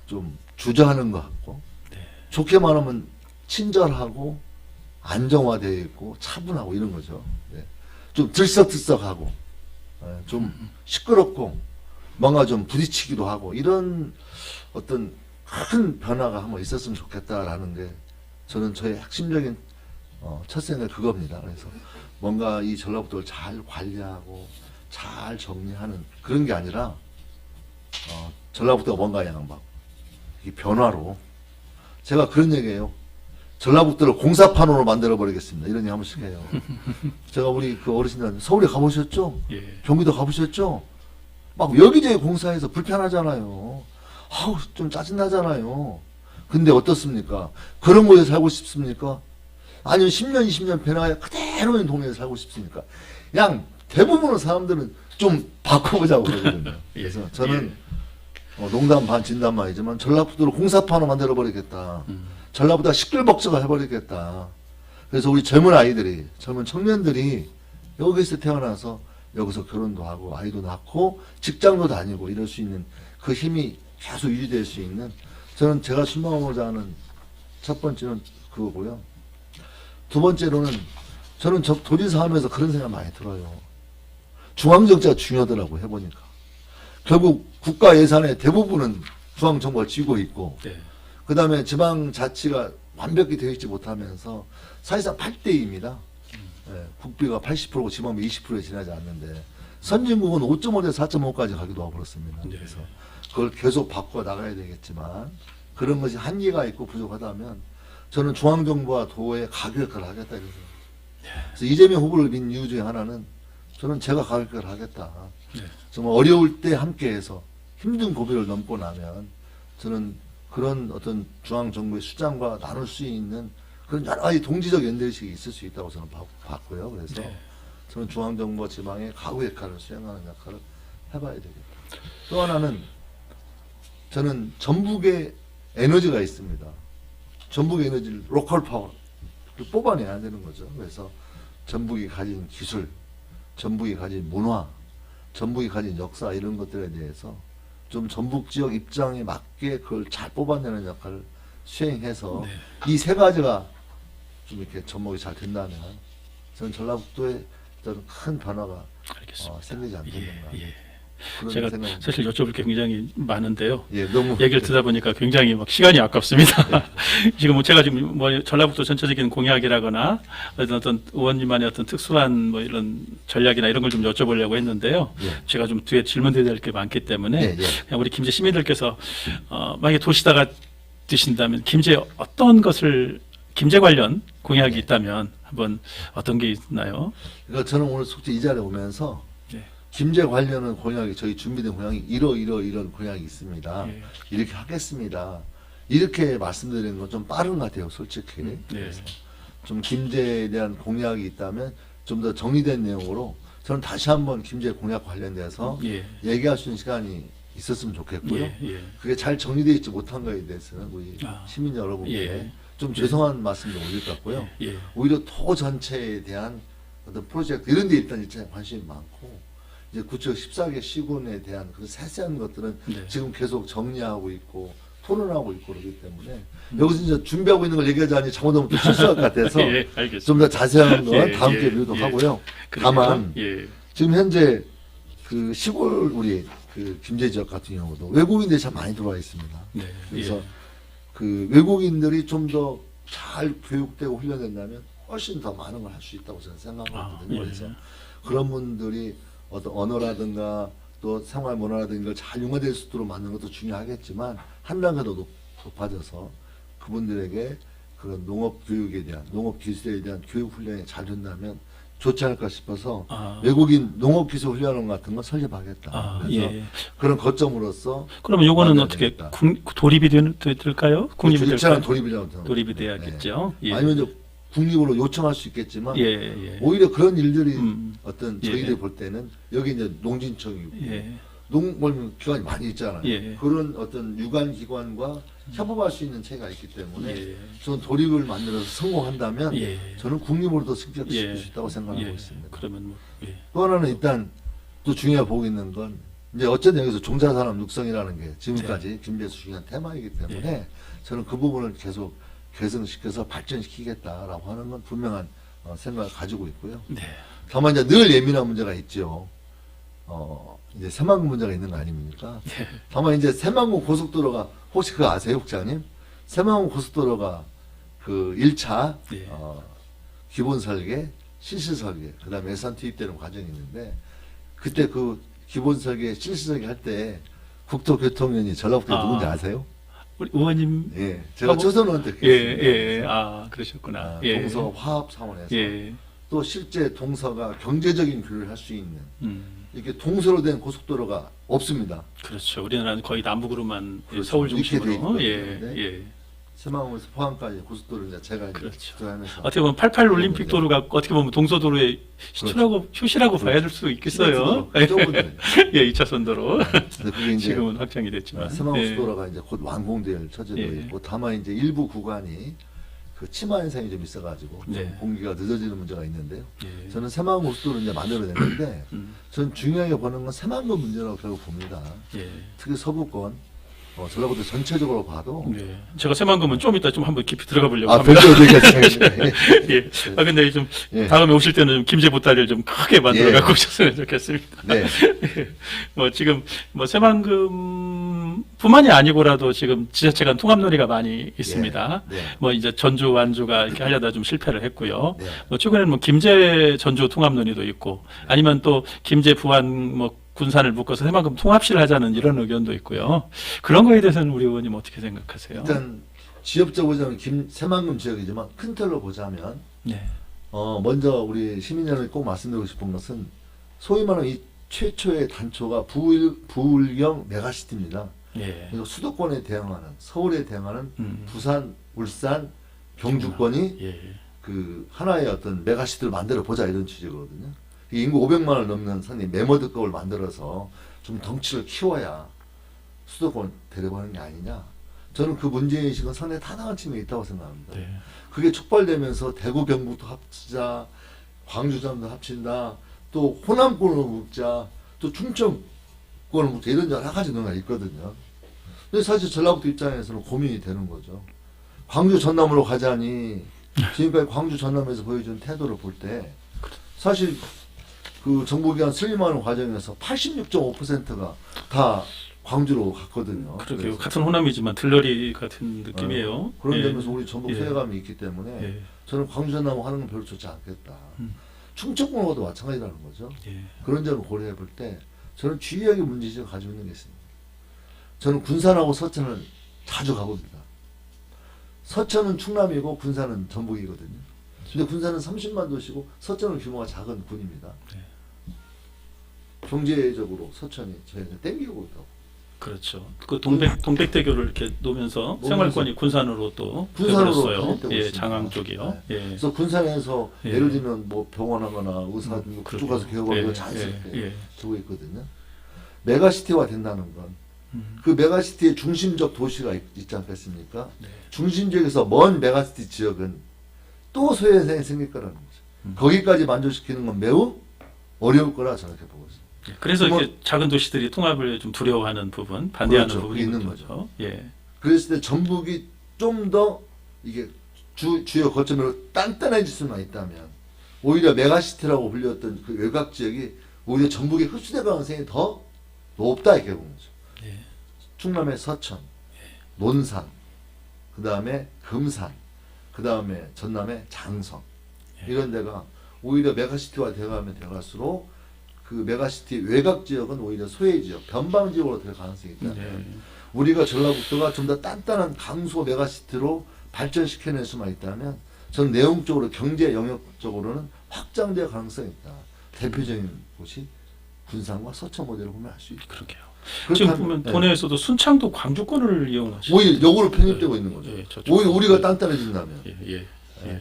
좀 주저하는 것 같고 네. 좋게 말하면 친절하고 안정화되어 있고 차분하고 이런 거죠. 네. 좀 들썩들썩하고 좀 시끄럽고 뭔가 좀 부딪히기도 하고 이런 어떤 큰 변화가 한번 있었으면 좋겠다라는 게 저는 저의 핵심적인 첫 생각이 그겁니다. 그래서 뭔가 이 전라북도를 잘 관리하고 잘 정리하는 그런 게 아니라 전라북도가 뭔가 양막 이 변화로 제가 그런 얘기해요. 전라북도를 공사판으로 만들어 버리겠습니다. 이런 얘기 한 번씩 해요. 제가 우리 그 어르신들 서울에 가보셨죠? 예. 경기도 가보셨죠? 막 여기저기 공사해서 불편하잖아요. 아우 좀 짜증나잖아요. 근데 어떻습니까? 그런 곳에 살고 싶습니까? 아니면 10년, 20년 변화가 그대로인 동네에 살고 싶습니까? 그냥 대부분의 사람들은 좀 바꿔보자고 그러거든요. 그래서 저는 농담 반 진담 반이지만 전라북도를 공사판으로 만들어버리겠다. 전라북도가 시끌벅적을 해버리겠다. 그래서 우리 젊은 아이들이, 젊은 청년들이 여기서 태어나서 여기서 결혼도 하고 아이도 낳고 직장도 다니고 이럴 수 있는 그 힘이 계속 유지될 수 있는 저는 제가 신망하고자 하는 첫 번째는 그거고요. 두 번째로는 저는 도지사 하면서 그런 생각 많이 들어요. 중앙정치가 중요하더라고 해보니까. 결국 국가 예산의 대부분은 중앙정부가 쥐고 있고 네. 그 다음에 지방자치가 완벽히 되어 있지 못하면서 사실상 8대2입니다. 국비가 80%고 지방비 20%에 지나지 않는데 선진국은 5.5대 4.5까지 가기도 하고 그렇습니다. 네. 그래서 그걸 계속 바꿔 나가야 되겠지만 그런 것이 한계가 있고 부족하다면 저는 중앙정부와 도의 가교역할을 하겠다 이래서 그래서 이재명 후보를 민 이유 중에 하나는 저는 제가 가교역할을 하겠다. 네. 정말 어려울 때 함께해서 힘든 고비를 넘고 나면 저는 그런 어떤 중앙정부의 수장과 나눌 수 있는 그런 여러 가지 동지적 연대의식이 있을 수 있다고 저는 봤고요. 그래서 네. 저는 중앙정부와 지방의 가구 역할을 수행하는 역할을 해봐야 되겠다. 또 하나는 저는 전북의 에너지가 있습니다. 전북의 에너지를 로컬 파워 뽑아내야 되는 거죠. 그래서 전북이 가진 기술, 전북이 가진 문화, 전북이 가진 역사 이런 것들에 대해서 좀 전북 지역 입장에 맞게 그걸 잘 뽑아내는 역할을 수행해서 이 세 가지가 좀 이렇게 접목이 잘 된다면 저는 전라북도에 어떤 큰 변화가 알겠습니다. 생기지 않겠는가. 예. 그런 제가 생각이 사실 여쭤볼 게 굉장히 많은데요. 예, 너무 얘기를 듣다 보니까 굉장히 막 시간이 아깝습니다. 지금 뭐 제가 지금 뭐 전라북도 전체적인 공약이라거나 어떤 의원님만의 어떤 특수한 뭐 이런 전략이나 이런 걸 좀 여쭤보려고 했는데요. 예. 제가 좀 뒤에 질문드려야 될 게 많기 때문에 예, 예. 그냥 우리 김제 시민들께서 만약에 도시다가 되신다면 김제 어떤 것을 김제 관련 공약이 있다면 한번 어떤 게 있나요? 그러니까 저는 오늘 솔직히 이 자리에 오면서 네. 김제 관련은 공약이 저희 준비된 공약이 이런 공약이 있습니다. 예. 이렇게 하겠습니다. 이렇게 말씀드리는 건 좀 빠른 것 같아요, 솔직히. 네. 그래서 좀 김제에 대한 공약이 있다면 좀 더 정리된 내용으로 저는 다시 한번 김제 공약 관련돼서 예. 얘기할 수 있는 시간이 있었으면 좋겠고요. 예. 예. 그게 잘 정리되어 있지 못한 거에 대해서는 우리 아. 시민 여러분께 예. 좀 죄송한 말씀도 올릴 것 같고요. 예. 오히려 도 전체에 대한 어떤 프로젝트 이런 데 일단 관심이 많고 이제 구청 14개 시군에 대한 그 세세한 것들은 네. 지금 계속 정리하고 있고 토론하고 있고 그러기 때문에 여기서 이제 준비하고 있는 걸 얘기하자니 잘못하면 또 실수할 것 같아서 예, 알겠습니다. 좀 더 자세한 건 예, 다음 예, 기회에 미루도록 예. 하고요. 그래요? 다만 예. 지금 현재 그 시골 우리 그 김제 지역 같은 경우도 외국인들이 참 많이 들어와 있습니다. 네. 그래서 예. 그 외국인들이 좀 더 잘 교육되고 훈련된다면 훨씬 더 많은 걸 할 수 있다고 저는 생각하거든요. 예. 그래서 그런 분들이 어떤 언어라든가 또 생활 문화라든가 이걸 잘 융화될 수 있도록 만드는 것도 중요하겠지만 한 단계 더 높아져서 그분들에게 그런 농업 교육에 대한 농업 기술에 대한 교육 훈련이 잘 된다면 좋지 않을까 싶어서 아. 외국인 농업기술 훈련원 같은 거 설립하겠다. 아, 그래서 예. 그런 거점으로서 그러면 요거는 만들어야 어떻게 되겠다. 돌입이 될까요? 국립이 일차는 될까요? 돌입이라고 생각합니다. 돌입이 돼야겠죠. 네. 예. 아니면 이제 국립으로 요청할 수 있겠지만 예, 예. 오히려 그런 일들이 어떤 예. 저희들이 볼 때는 여기 이제 농진청이고 예. 기관이 많이 있잖아요. 예. 그런 어떤 유관 기관과 협업할 수 있는 체가 있기 때문에 예. 저는 돌입을 만들어서 성공한다면 예. 저는 국립으로도 승격시킬 예. 수 있다고 생각하고 예. 있습니다. 그러면 뭐 예. 또 하나는 일단 또 중요해 보고 있는 건 이제 어쨌든 여기서 종자산업 육성이라는 게 지금까지 김재수 중요한 테마이기 때문에 저는 그 부분을 계속 개선시켜서 발전시키겠다라고 하는 건 분명한 생각을 가지고 있고요. 네. 다만 이제 늘 예민한 문제가 있죠. 이제 새만금 문제가 있는 거 아닙니까? 네. 다만 이제 새만금 고속도로가 혹시 그거 아세요, 국장님? 새만금 고속도로가 그 1차 네. 기본 설계, 실시 설계, 그다음에 예산 투입되는 과정이 있는데 그때 그 기본 설계, 실시 설계 할 때 국토교통위원이 전라북도에 누군지 아세요? 우리 의원님. 예, 제가 초선의원한테 예, 예. 아, 그러셨구나. 예. 동서 화합 사원에서 예. 또 실제 동서가 경제적인 교류를 할 수 있는 이렇게 동서로 된 고속도로가 없습니다. 그렇죠. 우리나라는 거의 남북으로만 그렇죠. 서울 이렇게 돼 중심으로. 있거든요. 예. 네. 예. 새마을에서 포항까지 고속도로를 이제 제가 이제 그렇죠. 주도하면서 어떻게 보면 88 올림픽 도로가 어떻게 보면 동서도로의 효시라고 봐야 될 수 있겠어요. 좁은 예, 2차선 도로. 그게 이제 지금은 확장이 됐지만. 새마을고속도로가 이제 곧 완공될 처지로 예. 있고 다만 이제 일부 구간이 그 치마 현상이 좀 있어가지고 좀 네. 공기가 늦어지는 문제가 있는데요. 예. 저는 새마을고속도로 이제 만들어냈는데 저는 중요하게 보는 건 새만금 문제라고 결국 봅니다. 예. 특히 서부권, 전라북도 전체적으로 봐도 예. 제가 새만금은 좀 이따 좀 한번 깊이 들어가 보려고 아, 합니다. 별도로 드리겠습니다. 예. 아, 근데 좀 예. 다음에 오실 때는 좀 김제 보따리를 좀 크게 만들어 예. 갖고 오셨으면 좋겠습니다. 네. 뭐 지금 뭐 새만금뿐만이 아니고라도 지금 지자체 간 통합 논의가 많이 있습니다. 네. 뭐 이제 전주 완주가 이렇게 하려다 좀 실패를 했고요. 네. 뭐 최근에는 뭐 김제 전주 통합 논의도 있고 아니면 또 김제 부안 뭐 군산을 묶어서 새만금 통합시를 하자는 이런 의견도 있고요. 그런 거에 대해서는 우리 의원님 어떻게 생각하세요? 일단 지역적으로 보자면 새만금 지역이지만 큰 틀로 보자면 네. 먼저 우리 시민 여러분이 꼭 말씀드리고 싶은 것은 소위 말하는 이 최초의 단초가 부울경 메가시티입니다. 예. 그리고 수도권에 대응하는 서울에 대응하는 음. 부산, 울산, 경주권이 예. 그 하나의 어떤 메가시티를 만들어 보자 이런 취지거든요. 이 인구 500만을 넘는 산이 메머드급을 만들어서 좀 덩치를 키워야 수도권 데려가는 게 아니냐. 저는 그 문제의식은 상당히 타당한 측면이 있다고 생각합니다. 네. 그게 촉발되면서 대구 경북도 합치자, 광주 전도 합친다, 또 호남권을 묶자, 또 충청권을 묶자 이런 여러 가지 논의가 있거든요. 근데 사실 전라북도 입장에서는 고민이 되는 거죠. 광주 전남으로 가자니 지금까지 광주 전남에서 보여준 태도를 볼 때 사실 그 정부기관 슬림하는 과정에서 86.5%가 다 광주로 갔거든요. 그러게요. 그래서. 같은 호남이지만 들러리 같은 느낌이에요. 그런 예. 점에서 우리 전북 예. 소외감이 있기 때문에 예. 저는 광주 전남 하는 건 별로 좋지 않겠다. 충청권과도 마찬가지라는 거죠. 예. 그런 점을 고려해 볼 때 저는 주의하게 문제의식을 가지고 있는 게 있습니다. 저는 군산하고 서천을 자주 가봅니다. 서천은 충남이고 군산은 전북이거든요. 근데 군산은 30만 도시고 서천은 규모가 작은 군입니다. 네. 경제적으로 서천이 저희가 땡기고 있다고. 그렇죠. 그 동백대교를 이렇게 놓으면서 생활권이 군산으로 또 군산으로 되버렸어요. 편입되고 예, 있습니다. 장항 쪽이요. 네. 예. 그래서 군산에서 예. 예를 들면 뭐 병원하거나 의사 그쪽 가서 개업하기가 자연스럽게 예. 되고 있거든요. 메가시티화 된다는 건 그 메가시티의 중심적 도시가 있지 않겠습니까? 네. 중심 지역에서 먼 메가시티 지역은 또 소외생이 생길 거라는 거죠. 거기까지 만족시키는 건 매우 어려울 거라 저는 이렇게 보고 있습니다. 예. 그래서 뭐- 이렇게 작은 도시들이 통합을 좀 두려워하는 부분, 반대하는 그렇죠. 부분이 있는 있는 거죠. 거죠. 예. 그랬을 때 전북이 좀 더 이게 주요 거점으로 단단해질 수만 있다면 오히려 메가시티라고 불렸던 그 외곽 지역이 오히려 전북에 흡수될 가능성이 더 높다 이렇게 보는 거죠. 예. 충남의 서천, 논산, 그 다음에 금산, 그 다음에 전남의 장성 이런 데가 오히려 메가시티화 되어가면 되갈수록 그 메가시티 외곽 지역은 오히려 소외 지역, 변방 지역으로 될 가능성이 있다면 네. 우리가 전라북도가 좀 더 단단한 강소 메가시티로 발전시켜낼 수만 있다면 저는 내용적으로 경제 영역적으로는 확장될 가능성이 있다. 대표적인 곳이 군산과 서천 모델을 보면 알 수 있다. 그러게요. 그렇다면, 지금 보면 네. 도내에서도 순창도 광주권을 이용하시죠. 오히려 역으로 편입되고 있는 거죠. 예, 저쪽. 오히려 우리가 단단해진다면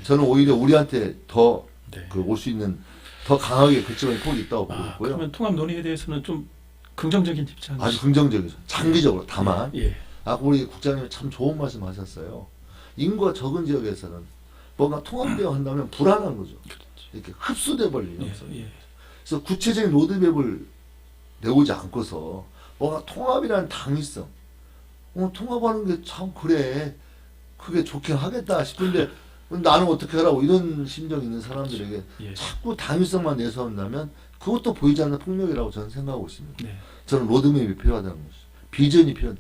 저는 오히려 우리한테 더 네. 올 수 있는 더 강하게 결정의 폭이 있다고 보고 있고요. 그러면 통합 논의에 대해서는 좀 긍정적인 입장. 아주 긍정적이죠. 장기적으로. 다만 예. 우리 국장님이 참 좋은 말씀하셨어요. 인구가 적은 지역에서는 뭔가 통합되어 한다면 불안한 거죠. 이렇게 흡수돼 버리면서. 예. 그래서 구체적인 로드맵을 내오지 않고서 뭔가 통합이라는 당위성, 통합하는 게 참 그래, 그게 좋긴 하겠다 싶은데 나는 어떻게 하라고 이런 심정이 있는 사람들에게 예. 자꾸 당위성만 내세운다면 그것도 보이지 않는 폭력이라고 저는 생각하고 있습니다. 네. 저는 로드맵이 필요하다는 것이죠. 비전이 필요한.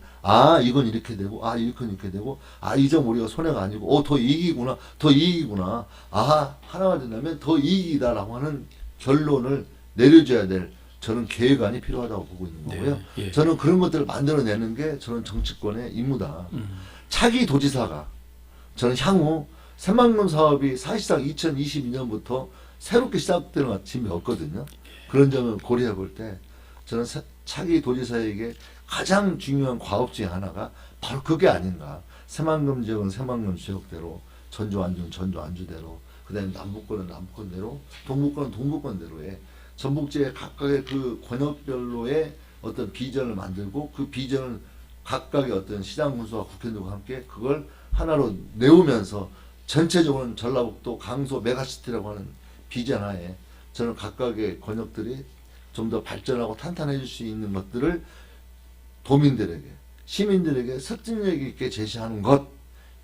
이건 이렇게 되고, 이건 이렇게 되고, 이 점 우리가 손해가 아니고, 더 이익이구나, 더 이익이구나. 하나가 된다면 더 이익이다라고 하는 결론을 내려줘야 될 저는 계획안이 필요하다고 보고 있는 거고요. 네. 예. 저는 그런 것들을 만들어내는 게 저는 정치권의 임무다. 차기 도지사가 저는 향후 새만금 사업이 사실상 2022년부터 새롭게 시작되는 아침이 없거든요. 그런 점을 고려해 볼 때 저는 차기 도지사에게 가장 중요한 과업 중에 하나가 바로 그게 아닌가. 새만금 지역은 새만금 지역대로, 전주 안주는 전주 안주대로, 그다음에 남북권은 남북권대로, 동북권은 동북권대로의 전북지의 각각의 그 권역별로의 어떤 비전을 만들고 그 비전을 각각의 어떤 시장 군수와 국회의원들과 함께 그걸 하나로 내우면서 전체적으로는 전라북도 강소 메가시티라고 하는 비전 하에 저는 각각의 권역들이 좀 더 발전하고 탄탄해질 수 있는 것들을 도민들에게, 시민들에게 설득력 있게 제시하는 것,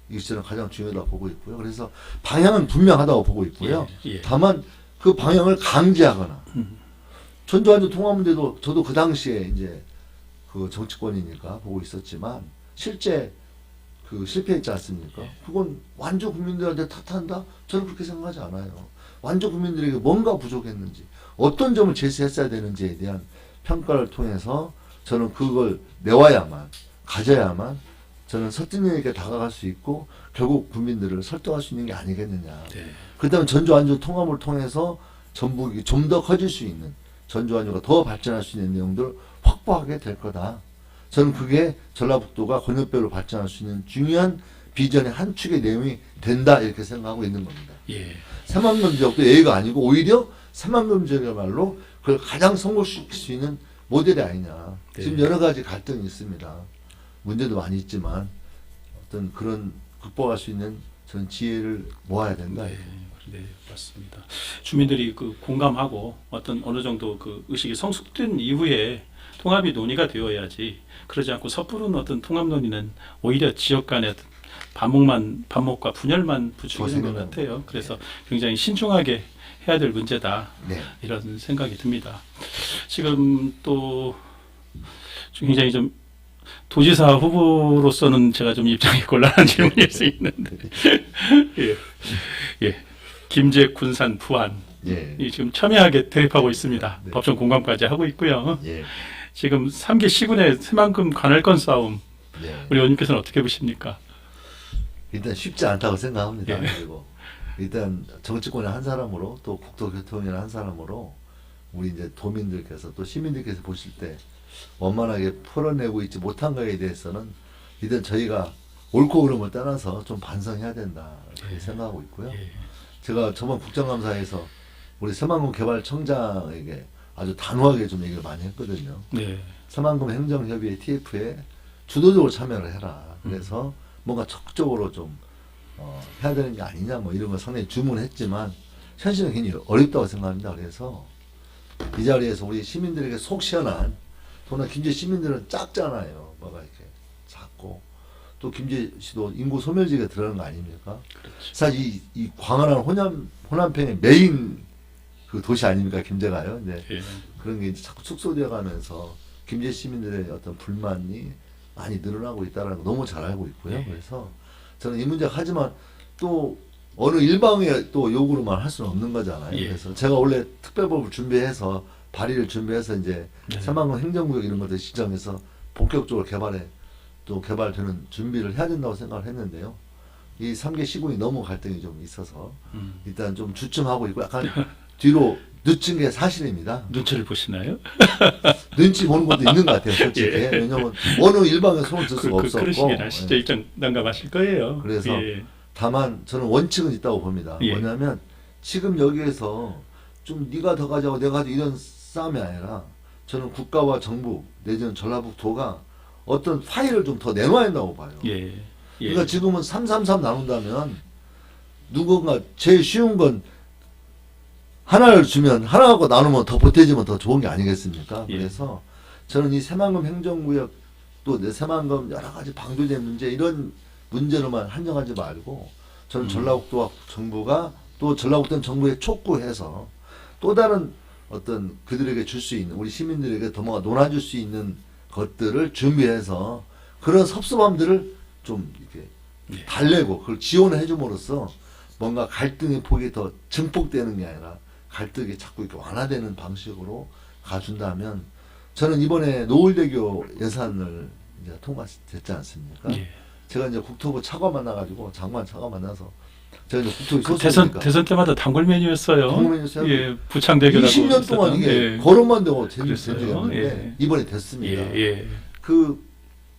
이것이 저는 가장 중요하다고 보고 있고요. 그래서 방향은 분명하다고 보고 있고요. 예. 다만 그 방향을 강제하거나 전주 안주 통합 문제도 저도 그 당시에 이제 그 정치권이니까 보고 있었지만 실제 그 실패했지 않습니까? 그건 완주 국민들한테 탓한다? 저는 그렇게 생각하지 않아요. 완주 국민들에게 뭔가 부족했는지, 어떤 점을 제시했어야 되는지에 대한 평가를 통해서 저는 그걸 내와야만, 가져야만 저는 설득력 있게 다가갈 수 있고 결국 국민들을 설득할 수 있는 게 아니겠느냐. 네. 그다음에 전주 안주 통합을 통해서 전북이 좀 더 커질 수 있는, 전주 안주가 더 발전할 수 있는 내용들을 확보하게 될 거다. 저는 그게 전라북도가 권역별로 발전할 수 있는 중요한 비전의 한 축의 내용이 된다 이렇게 생각하고 있는 겁니다. 예. 새만금 지역도 예의가 아니고 오히려 새만금 지역이야말로 그걸 가장 성공시킬 수 있는 모델이 아니냐. 네. 지금 여러 가지 갈등이 있습니다. 문제도 많이 있지만 어떤 그런 극복할 수 있는 저는 지혜를 모아야 된다. 네, 맞습니다. 주민들이 그 공감하고 어느 정도 그 의식이 성숙된 이후에 통합이 논의가 되어야지, 그러지 않고 섣부른 어떤 통합 논의는 오히려 지역 간의 어떤 반목과 분열만 부추기는 것 같아요. 그래서 굉장히 신중하게 해야 될 문제다. 네. 이런 생각이 듭니다. 지금 또 굉장히 좀 도지사 후보로서는 제가 좀 입장이 곤란한 질문일 수 있는데, 예. 김제, 군산, 부안 이 지금 첨예하게 대립하고 있습니다. 네. 법정 공감까지 하고 있고요. 예. 지금 3개 시군의 새만금 관할권 싸움, 네. 우리 의원님께서는 어떻게 보십니까? 일단 쉽지 않다고 생각합니다. 예. 그리고 일단 정치권의 한 사람으로 또 국토교통위의 한 사람으로 우리 이제 도민들께서 또 시민들께서 보실 때 원만하게 풀어내고 있지 못한 거에 대해서는 일단 저희가 옳고 그름을 떠나서 좀 반성해야 된다 이렇게 생각하고 있고요. 제가 저번 국정감사에서 우리 새만금 개발청장에게 아주 단호하게 좀 얘기를 많이 했거든요. 네. 새만금 행정협의회 TF에 주도적으로 참여를 해라. 그래서 뭔가 적극적으로 좀 해야 되는 게 아니냐 뭐 이런 걸 상당히 주문했지만 현실은 굉장히 어렵다고 생각합니다. 그래서 이 자리에서 우리 시민들에게 속 시원한, 더구나 김제 시민들은 작잖아요. 뭐가 이렇게 작고 또 김제 시도 인구 소멸지역에 들어가는 거 아닙니까? 그렇죠. 사실 이 광활한 호남평의 메인 그 도시 아닙니까 김제가요. 근데 그런 게 이제 자꾸 축소되어 가면서 김제 시민들의 어떤 불만이 많이 늘어나고 있다는 거 너무 잘 알고 있고요. 그래서 저는 이 문제가, 하지만 또 어느 일방의 또 요구로만 할 수는 없는 거잖아요. 그래서 제가 원래 특별법을 준비해서 발의를 준비해서 이제 새만금 행정구역 이런 것들 지정해서 본격적으로 개발되는 준비를 해야 된다고 생각을 했는데요. 이 3개 시군이 너무 갈등이 좀 있어서 일단 좀 주춤하고 있고 약간 뒤로 늦춘 게 사실입니다. 눈치를 보시나요? 눈치 보는 것도 있는 것 같아요, 솔직히. 예. 왜냐면 어느 일방에 손을 들 수가 없었고. 그러시긴 하시죠. 예. 일단 난감하실 거예요. 그래서 예. 다만 저는 원칙은 있다고 봅니다. 예. 뭐냐면 지금 여기에서 좀 네가 더 가져고 내가 더 이런 싸움이 아니라 저는 국가와 정부 내지는 전라북도가 어떤 파일을 좀 더 내놔야 한다고 봐요. 예. 예. 그러니까 지금은 333 나눈다면 누군가 제일 쉬운 건 하나를 주면 하나 갖고 나누면 더 보태지면 더 좋은 게 아니겠습니까? 예. 그래서 저는 이 새만금 행정구역 또 내 새만금 여러 가지 방조제 문제 이런 문제로만 한정하지 말고 저는 전라북도와 정부가 또 전라북도는 정부에 촉구해서 또 다른 어떤 그들에게 줄 수 있는 우리 시민들에게 더 뭔가 논아줄 수 있는 것들을 준비해서 그런 섭섭함들을 좀 이렇게 예. 달래고 그걸 지원해 줌으로써 뭔가 갈등의 폭이 더 증폭되는 게 아니라 갈등이 자꾸 이렇게 완화되는 방식으로 가준다면 저는 이번에 노을대교 예산을 이제 통과됐지 않습니까? 예. 제가 이제 국토부 차관 만나가지고 장관 차관 만나서 제가 이제 국토부 그 소속이니까 대선 때마다 단골 메뉴였어요. 단골 메뉴였어요? 예, 부창대교라고 20년 동안 이게 예. 거론만 되고 된 그랬어요. 적이 없는데 예. 이번에 됐습니다. 예, 예. 그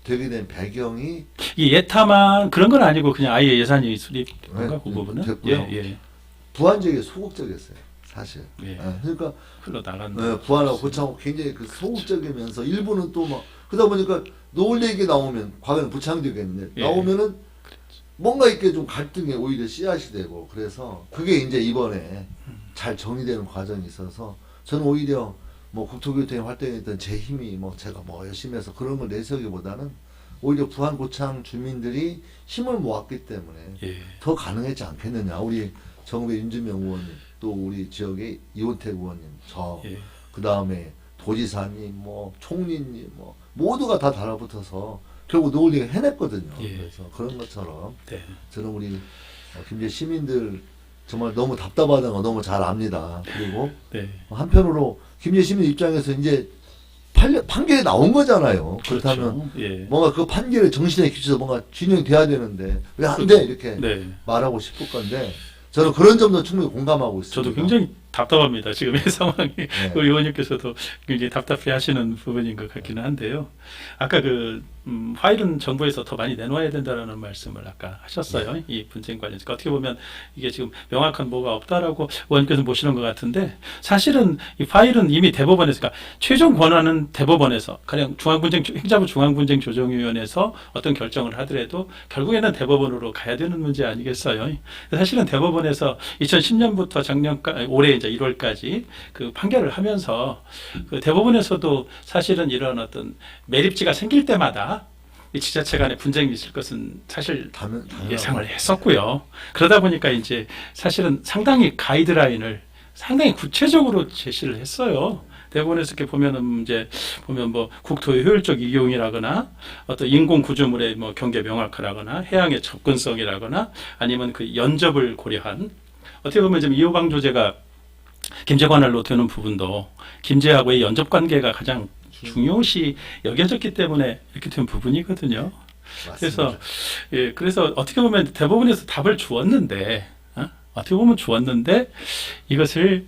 되게 된 배경이 이 예타만 그런 건 아니고 그냥 아예 예산이 수립인가 그 네, 부분은 됐고요. 예, 부안지역에 소극적이었어요. 사실. 예. 예, 그러니까 흘러 나간다. 부안하고 고창하고 굉장히 그 소극적이면서 일부는 또 막 그러다 보니까 노을 얘기 나오면 과거에는 부창지역이었는데 예. 나오면은 뭔가 이렇게 좀 갈등에 오히려 씨앗이 되고 그래서 그게 이제 이번에 잘 정리되는 과정이 있어서 저는 오히려 뭐 국토교통에 활동했던 제 힘이 뭐 제가 뭐 열심히 해서 그런 걸 내세우기보다는 오히려 부안 고창 주민들이 힘을 모았기 때문에 예. 더 가능했지 않겠느냐. 우리 정부의 윤준명 의원님 또 우리 지역의 이호택 의원님 저 예. 그다음에 도지사님 뭐 총리님 뭐 모두가 다 달라붙어서 결국 노을리가 해냈거든요. 예. 그래서 그런 것처럼 네. 저는 우리 김제 시민들 정말 너무 답답하다는 거 너무 잘 압니다. 그리고 네. 한편으로 김제 시민 입장에서 이제 판결이 나온 거잖아요. 그렇다면 그렇죠. 예. 뭔가 그 판결의 정신에 기초해서 뭔가 진행돼야 되는데 왜 안 돼? 이렇게 네. 말하고 싶을 건데 저는 그런 점도 충분히 공감하고 있습니다. 저도 굉장히 답답합니다. 지금의 상황이 네. 우리 의원님께서도 굉장히 답답해하시는 부분인 것 같기는 한데요. 아까 그 파일은 정부에서 더 많이 내놓아야 된다라는 말씀을 아까 하셨어요. 네. 이 분쟁 관련해서 어떻게 보면 이게 지금 명확한 뭐가 없다라고 의원님께서 보시는 것 같은데 사실은 이 파일은 이미 대법원에서 그러니까 최종 권한은 대법원에서 가령 행자부 중앙분쟁조정위원회에서 어떤 결정을 하더라도 결국에는 대법원으로 가야 되는 문제 아니겠어요. 사실은 대법원에서 2010년부터 작년까지 올해 이제 1월까지 그 판결을 하면서 그 대법원에서도 사실은 이런 어떤 매립지가 생길 때마다 이 지자체 간의 분쟁이 있을 것은 사실 당연하죠. 예상을 했었고요. 그러다 보니까 이제 사실은 상당히 가이드라인을 상당히 구체적으로 제시를 했어요. 대법원에서 이렇게 보면은 이제 보면 뭐 국토의 효율적 이용이라거나 어떤 인공 구조물의 뭐 경계 명확하라거나 해양의 접근성이라거나 아니면 그 연접을 고려한 어떻게 보면 지금 이호방조제가 김제 관할로 되는 부분도 김제하고의 연접 관계가 가장 중요시 여겨졌기 때문에 이렇게 된 부분이거든요. 맞습니다. 그래서 예, 그래서 어떻게 보면 대법원에서 답을 주었는데, 어떻게 보면 주었는데 이것을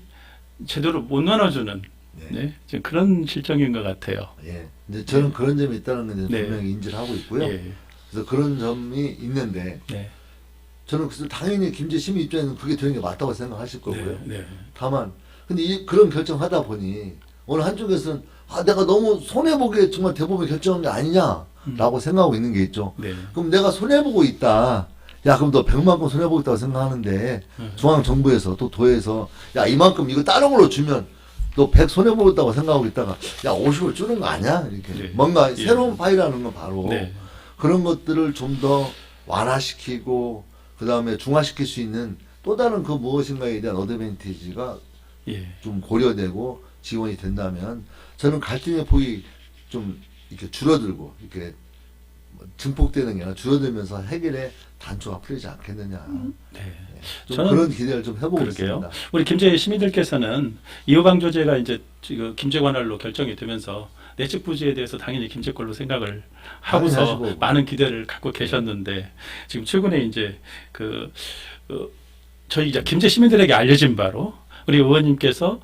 제대로 못 나눠주는 네. 네, 지금 그런 실정인 것 같아요. 예. 이제 저는 그런 점이 있다는 건 이제 네. 분명히 인지를 하고 있고요. 예, 그래서 그런 점이 있는데 네, 저는 그래서 당연히 김제 시민 입장에서는 그게 되는 게 맞다고 생각하실 거고요. 네, 네, 다만 근데 그런 결정하다 보니 어느 한쪽에서는 내가 너무 손해보게 정말 대법원이 결정한 게 아니냐라고 생각하고 있는 게 있죠. 네, 그럼 내가 손해보고 있다. 야, 그럼 너 100만 건 손해보고 있다고 생각하는데 중앙정부에서 또 도에서 야, 이만큼 이거 다른 걸로 주면 너 100 손해보고 있다고 생각하고 있다가 야, 50을 주는 거 아니야? 이렇게 네. 뭔가 예. 새로운 파이라는 건 바로 네. 그런 것들을 좀 더 완화시키고 그 다음에 중화시킬 수 있는 또 다른 그 무엇인가에 대한 어드밴티지가 예, 좀 고려되고 지원이 된다면 저는 갈등의 폭이 좀 이렇게 줄어들고 이렇게 증폭되는 게 아니라 줄어들면서 해결의 단초가 풀리지 않겠느냐. 네. 좀 저는 그런 기대를 좀 해보고 그러게요. 있습니다. 우리 김제 시민들께서는 이호방조제가 이제 지금 김제 관할로 결정이 되면서 내집 부지에 대해서 당연히 김제 걸로 생각을 당연히 하고서 하시고. 많은 기대를 갖고 계셨는데 지금 최근에 이제 저희 이제 김제 시민들에게 알려진 바로 우리 의원님께서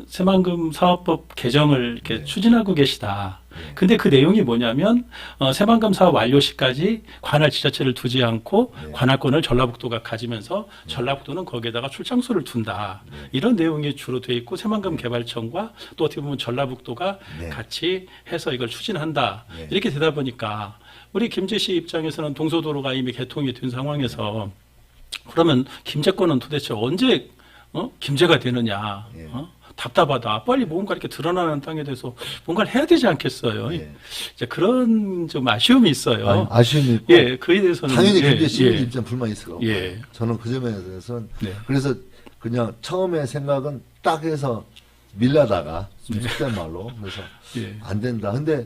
새만금 사업법 개정을 이렇게 네. 추진하고 계시다. 네. 근데 그 내용이 뭐냐면 새만금 사업 완료 시까지 관할 지자체를 두지 않고 네. 관할권을 전라북도가 가지면서 전라북도는 거기에다가 출장소를 둔다. 네. 이런 내용이 주로 돼 있고 새만금 개발청과 또 어떻게 보면 전라북도가 네. 같이 해서 이걸 추진한다. 네. 이렇게 되다 보니까 우리 김제시 입장에서는 동서도로가 이미 개통이 된 상황에서 그러면 김제권은 도대체 언제 김제가 되느냐? 예. 답답하다. 빨리 뭔가 이렇게 드러나는 땅에 대해서 뭔가를 해야 되지 않겠어요? 예. 이제 그런 좀 아쉬움이 있어요. 아쉬움이 있고 예, 그에 대해서는 당연히 예, 김제 시민 예. 입장 불만이 있을 거고 예. 저는 그 점에 대해서는 네. 그래서 그냥 처음에 생각은 딱 해서 밀라다가 속된 말로 그래서 예. 안 된다. 근데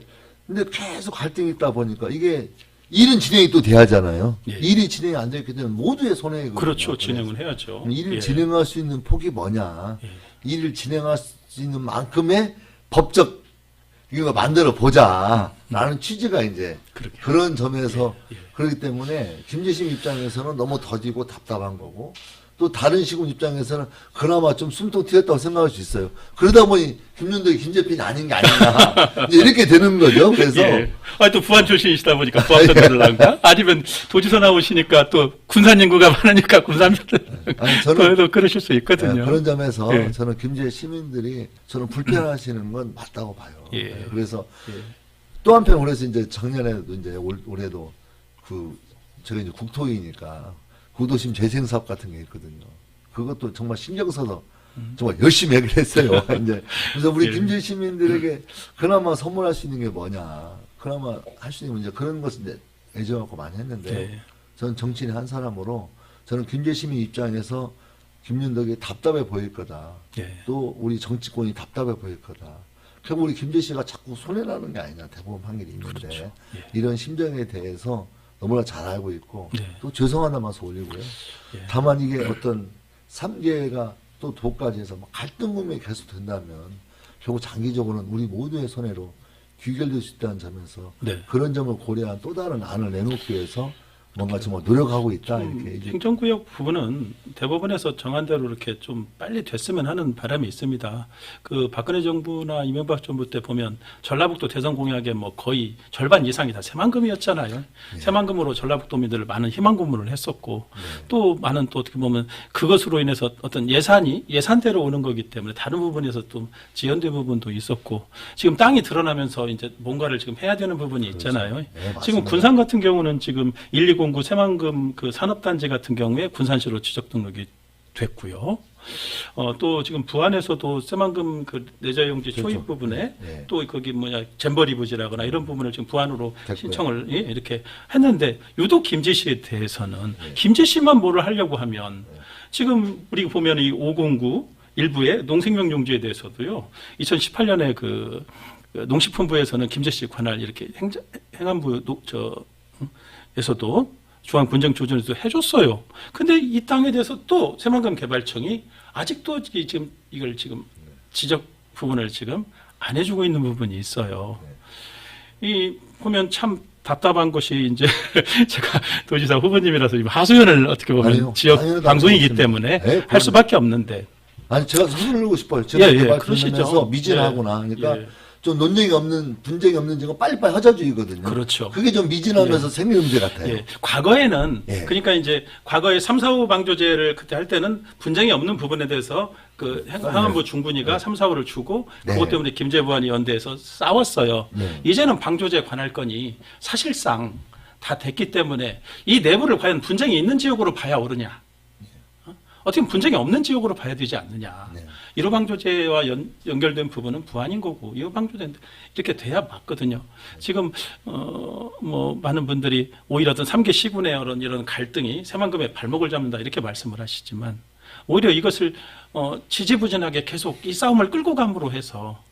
계속 갈등이 있다 보니까 이게 일은 진행이 또 돼야잖아요. 예. 일이 진행이 안 되게 되면 모두의 손해거든요. 그렇죠. 진행을 해야죠. 일을 예. 진행할 수 있는 폭이 뭐냐. 예. 일을 진행할 수 있는 만큼의 법적 이거 만들어 보자. 라는 취지가 이제 그렇게. 그런 점에서 예. 그렇기 때문에 김재심 입장에서는 너무 더디고 답답한 거고 또 다른 시군 입장에서는 그나마 좀 숨통 튀었다고 생각할 수 있어요. 그러다 보니 김윤덕이 김재필이 아닌 게 아니냐. 이제 이렇게 되는 거죠. 그래서 예. 또 부안 출신이시다 보니까 부안편들을 나온가? 아니면 도지사 나오시니까 또 군산 연구가 많으니까 군산편들. 아니, 저는 또 그러실 수 있거든요. 그런 점에서 예. 저는 김제 시민들이 저는 불편하시는 건 맞다고 봐요. 예. 그래서 예. 또 한편 그래서 이제 작년에도 이제 올해도 제가 이제 국토위니까 구도심 재생 사업 같은 게 있거든요. 그것도 정말 신경 써서 정말 열심히 하기로 했어요. 이제 그래서 우리 예. 김제 시민들에게 그나마 선물할 수 있는 게 뭐냐, 그나마 할 수 있는 문제 그런 것을 이제 애정하고 많이 했는데 예. 저는 정치인의 한 사람으로 저는 김제 시민 입장에서 김윤덕이 답답해 보일 거다. 예. 또 우리 정치권이 답답해 보일 거다. 결국 우리 김재 씨가 자꾸 손해나는 게 아니냐 대부분 확률이 있는데 그렇죠. 예. 이런 심정에 대해서 너무나 잘 알고 있고 네. 또 죄송하다 말씀 올리고요. 예. 다만 이게 어떤 3개가 또 도까지 해서 막 갈등 국면이 계속 된다면 결국 장기적으로는 우리 모두의 손해로 귀결될 수 있다는 점에서 네. 그런 점을 고려한 또 다른 안을 내놓기 위해서 뭔가 정말 노력하고 있다 이렇게 이제 행정구역 부분은 대법원에서 정한 대로 이렇게 좀 빨리 됐으면 하는 바람이 있습니다. 그 박근혜 정부나 이명박 정부 때 보면 전라북도 대선 공약의 뭐 거의 절반 이상이 다 새만금이었잖아요. 새만금으로 전라북도민들을 많은 희망 고문을 했었고 또 많은 또 어떻게 보면 그것으로 인해서 어떤 예산이 예산대로 오는 거기 때문에 다른 부분에서 또 지연된 부분도 있었고 지금 땅이 드러나면서 이제 뭔가를 지금 해야 되는 부분이 있잖아요. 네, 맞습니다. 지금 군산 같은 경우는 지금 1209 새만금 그 산업단지 같은 경우에 군산시로 지적 등록이 됐고요. 또 지금 부안에서도 새만금 그 내자용지 그렇죠. 초입 부분에 네. 또 거기 잼버리 부지라거나 이런 부분을 지금 부안으로 됐고요. 신청을 예, 이렇게 했는데 유독 김제시에 대해서는 네. 김제시만 뭐를 하려고 하면 지금 우리 보면 이 509 일부의 농생명용지에 대해서도요. 2018년에 그 농식품부에서는 김제시 관할 이렇게 행안부 에서도 중앙군정조정에서 해줬어요. 근데 이 땅에 대해서 또 새만금 개발청이 아직도 지금 이걸 지금 지적 부분을 지금 안 해주고 있는 부분이 있어요. 이 보면 참 답답한 것이 이제 제가 도지사 후보님이라서 하소연을 어떻게 보면 아니요. 지역 당연하다고 방송이기 생각합니다. 때문에 네, 할 수밖에 없는데 아니 제가 서술르고 싶어요. 예, 제가 예, 개발하면서 그러시죠. 미진하구나. 예, 그러니까 예. 좀 논쟁이 없는 분쟁이 없는 지가 빨리빨리 하자주의거든요. 그렇죠. 그게 좀 미진하면서 생리는 문제 같아요. 예, 과거에는 예. 그러니까 이제 과거에 3, 4, 5 방조제를 그때 할 때는 분쟁이 없는 부분에 대해서 그 행안부 중군위가 3, 4, 5를 주고 네. 그것 때문에 김제부안이 연대해서 싸웠어요. 네. 이제는 방조제 관할 건이 사실상 다 됐기 때문에 이 내부를 과연 분쟁이 있는 지역으로 봐야 옳으냐. 어떻게 보면 분쟁이 없는 지역으로 봐야 되지 않느냐. 네. 1호 방조제와 연결된 부분은 부안인 거고 2호 방조제인데 이렇게 돼야 맞거든요. 지금 뭐 많은 분들이 오히려 어떤 3개 시군의 이런 갈등이 새만금의 발목을 잡는다 이렇게 말씀을 하시지만 오히려 이것을 지지부진하게 계속 이 싸움을 끌고 감으로 해서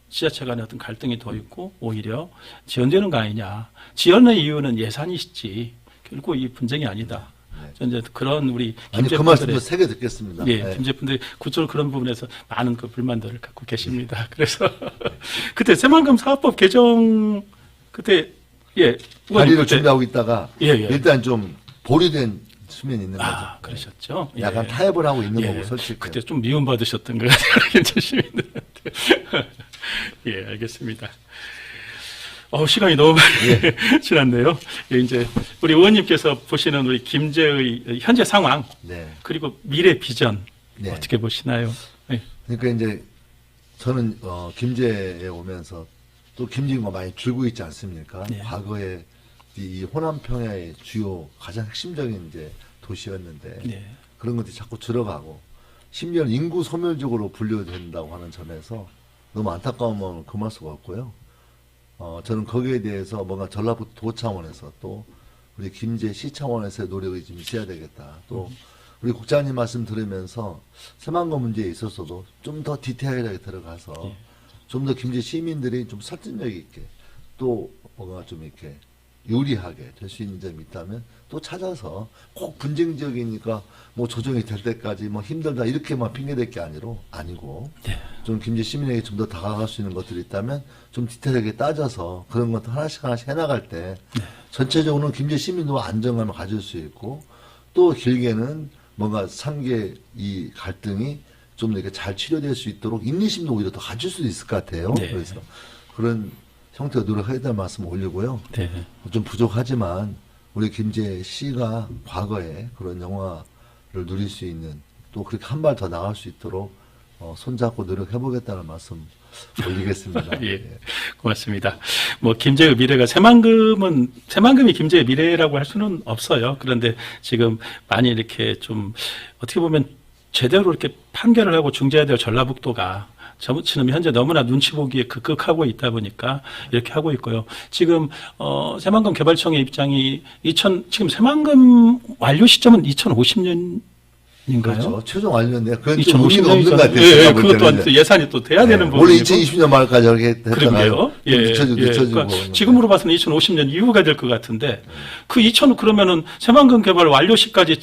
지자체 간의 어떤 갈등이 더 있고 오히려 지연되는 거 아니냐. 지연의 이유는 예산이시지 결국 이 분쟁이 아니다. 이제 그런 우리 아니 그 말씀도 세게 듣겠습니다. 예, 네. 김제분들이 구조로 그런 부분에서 많은 그 불만들을 갖고 계십니다. 그래서 그때 새만금 사업법 개정 그때 예, 발의를 그때 준비하고 있다가 예, 예. 일단 좀 보류된 수면이 있는 거죠. 그러셨죠. 약간 예. 타협을 하고 있는 예, 거고 솔직히. 그때 좀 미움받으셨던 것 같아요. 김제 시민들한테. 예, 알겠습니다. 시간이 너무 많이 지났네요. 예, 이제 우리 의원님께서 보시는 우리 김제의 현재 상황 네. 그리고 미래 비전 네. 어떻게 보시나요? 예. 그러니까 이제 저는 김제에 오면서 또 김제가 많이 줄고 있지 않습니까? 네. 과거에 이 호남 평야의 주요 가장 핵심적인 이제 도시였는데 네. 그런 것들이 자꾸 들어가고 심지어 인구 소멸적으로 분류된다고 하는 점에서 너무 안타까운 마음을 금할 수가 없고요. 저는 거기에 대해서 뭔가 전라북도 차원에서 또 우리 김제시 차원에서의 노력이 좀 있어야 되겠다. 또 우리 국장님 말씀 들으면서 새만금 문제에 있어서도 좀 더 디테일하게 들어가서 좀 더 김제 시민들이 좀 설득력 있게 또 뭔가 좀 이렇게 유리하게 될 수 있는 점이 있다면 또 찾아서 꼭 분쟁지역이니까 뭐 조정이 될 때까지 뭐 힘들다 이렇게만 핑계댈 게 아니고 네. 좀 김제 시민에게 좀 더 다가갈 수 있는 것들이 있다면 좀 디테일하게 따져서 그런 것들 하나씩 해나갈 때 전체적으로는 김제 시민도 안정감을 가질 수 있고 또 길게는 뭔가 상계 이 갈등이 좀 이렇게 잘 치료될 수 있도록 인내심도 오히려 더 가질 수도 있을 것 같아요. 네. 그래서 그런 형태로 노력해야 될 말씀 올리고요. 네. 좀 부족하지만 우리 김제시가 과거에 그런 영화를 누릴 수 있는 또 그렇게 한 발 더 나갈 수 있도록 손잡고 노력해보겠다는 말씀 올리겠습니다. 예, 고맙습니다. 뭐 김제의 미래가 새만금이 김제의 미래라고 할 수는 없어요. 그런데 지금 많이 이렇게 좀 어떻게 보면 제대로 이렇게 판결을 하고 중재해야 될 전라북도가 저처럼 현재 너무나 눈치 보기에 급급하고 있다 보니까 이렇게 하고 있고요. 지금 새만금 개발청의 입장이 지금 새만금 완료 시점은 2050년인가요? 그렇죠. 최종 완료인데 그건 좀 의미가 없는 것 같아요. 예, 그것도 또 예산이 또 돼야 되는 부분이고. 원래 2020년 말까지 이렇게 했다가 그러게요. 예, 늦춰지고. 그러니까 지금으로 봐서는 2050년 이후가 될 것 같은데 그러면은 새만금 개발 완료 시까지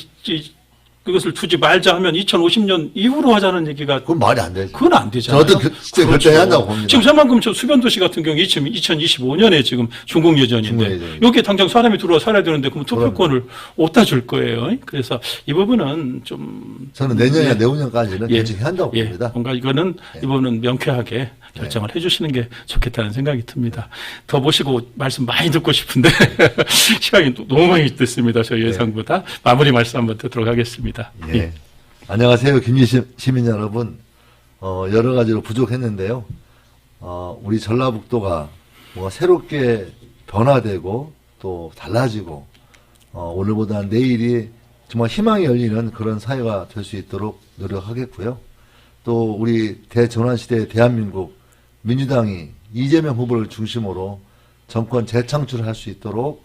그것을 두지 말자 하면 2050년 이후로 하자는 얘기가 그건 말이 안 되죠. 그건 안 되잖아요. 저도 진짜 결정해야 한다고 봅니다. 지금 새만금 수변도시 같은 경우 2025년에 지금 준공 예정인데 여기에 당장 사람이 들어와 살아야 되는데 그럼 투표권을 어디다 줄 거예요. 그래서 이 부분은 좀 저는 내년이나 내후년까지는 예, 결정해야 한다고 예, 봅니다. 뭔가 이번은 명쾌하게 결정을 해주시는 게 좋겠다는 생각이 듭니다. 더 모시고 말씀 많이 듣고 싶은데 시간이 너무 많이 됐습니다. 저희 예상보다 마무리 말씀 한번 듣도록 하겠습니다. 예. 안녕하세요, 김제 시민 여러분. 여러 가지로 부족했는데요. 우리 전라북도가 뭔가 새롭게 변화되고 또 달라지고 오늘보다 내일이 정말 희망이 열리는 그런 사회가 될 수 있도록 노력하겠고요. 또 우리 대전환시대의 대한민국 민주당이 이재명 후보를 중심으로 정권 재창출할 수 있도록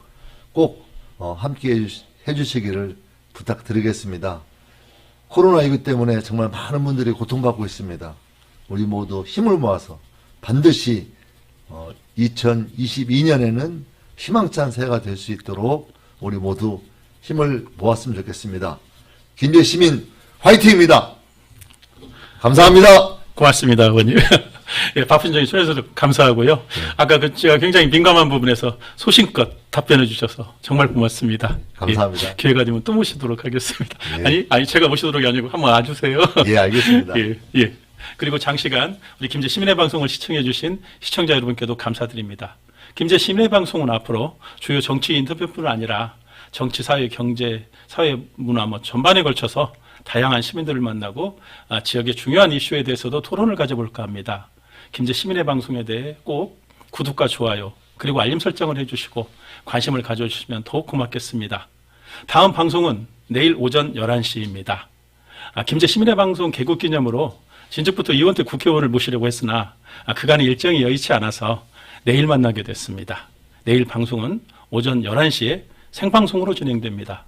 꼭 함께 해주시기를 부탁드리겠습니다. 코로나19 때문에 정말 많은 분들이 고통받고 있습니다. 우리 모두 힘을 모아서 반드시 2022년에는 희망찬 새해가 될 수 있도록 우리 모두 힘을 모았으면 좋겠습니다. 김제 시민 화이팅입니다. 감사합니다. 고맙습니다, 의원님. 예, 바쁜 점이 손에서도 감사하고요. 아까 제가 굉장히 민감한 부분에서 소신껏 답변해 주셔서 정말 고맙습니다. 감사합니다. 예, 기회가 되면 또 모시도록 하겠습니다. 예. 아니, 제가 모시도록이 아니고 한번 와주세요. 예, 알겠습니다. 예. 그리고 장시간 우리 김제 시민의 방송을 시청해 주신 시청자 여러분께도 감사드립니다. 김제 시민의 방송은 앞으로 주요 정치 인터뷰뿐 아니라 정치, 사회, 경제, 사회, 문화 전반에 걸쳐서 다양한 시민들을 만나고 지역의 중요한 이슈에 대해서도 토론을 가져볼까 합니다. 김제 시민의 방송에 대해 꼭 구독과 좋아요 그리고 알림 설정을 해주시고 관심을 가져주시면 더욱 고맙겠습니다. 다음 방송은 내일 오전 11시입니다. 김제 시민의 방송 개국 기념으로 진즉부터 이원택 국회의원을 모시려고 했으나 그간의 일정이 여의치 않아서 내일 만나게 됐습니다. 내일 방송은 오전 11시에 생방송으로 진행됩니다.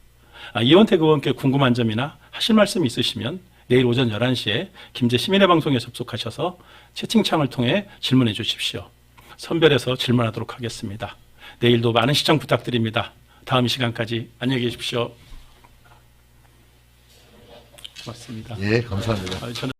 이원택 의원께 궁금한 점이나 하실 말씀이 있으시면 내일 오전 11시에 김제 시민의 방송에 접속하셔서 채팅창을 통해 질문해 주십시오. 선별해서 질문하도록 하겠습니다. 내일도 많은 시청 부탁드립니다. 다음 시간까지 안녕히 계십시오. 고맙습니다. 예, 감사합니다. 저는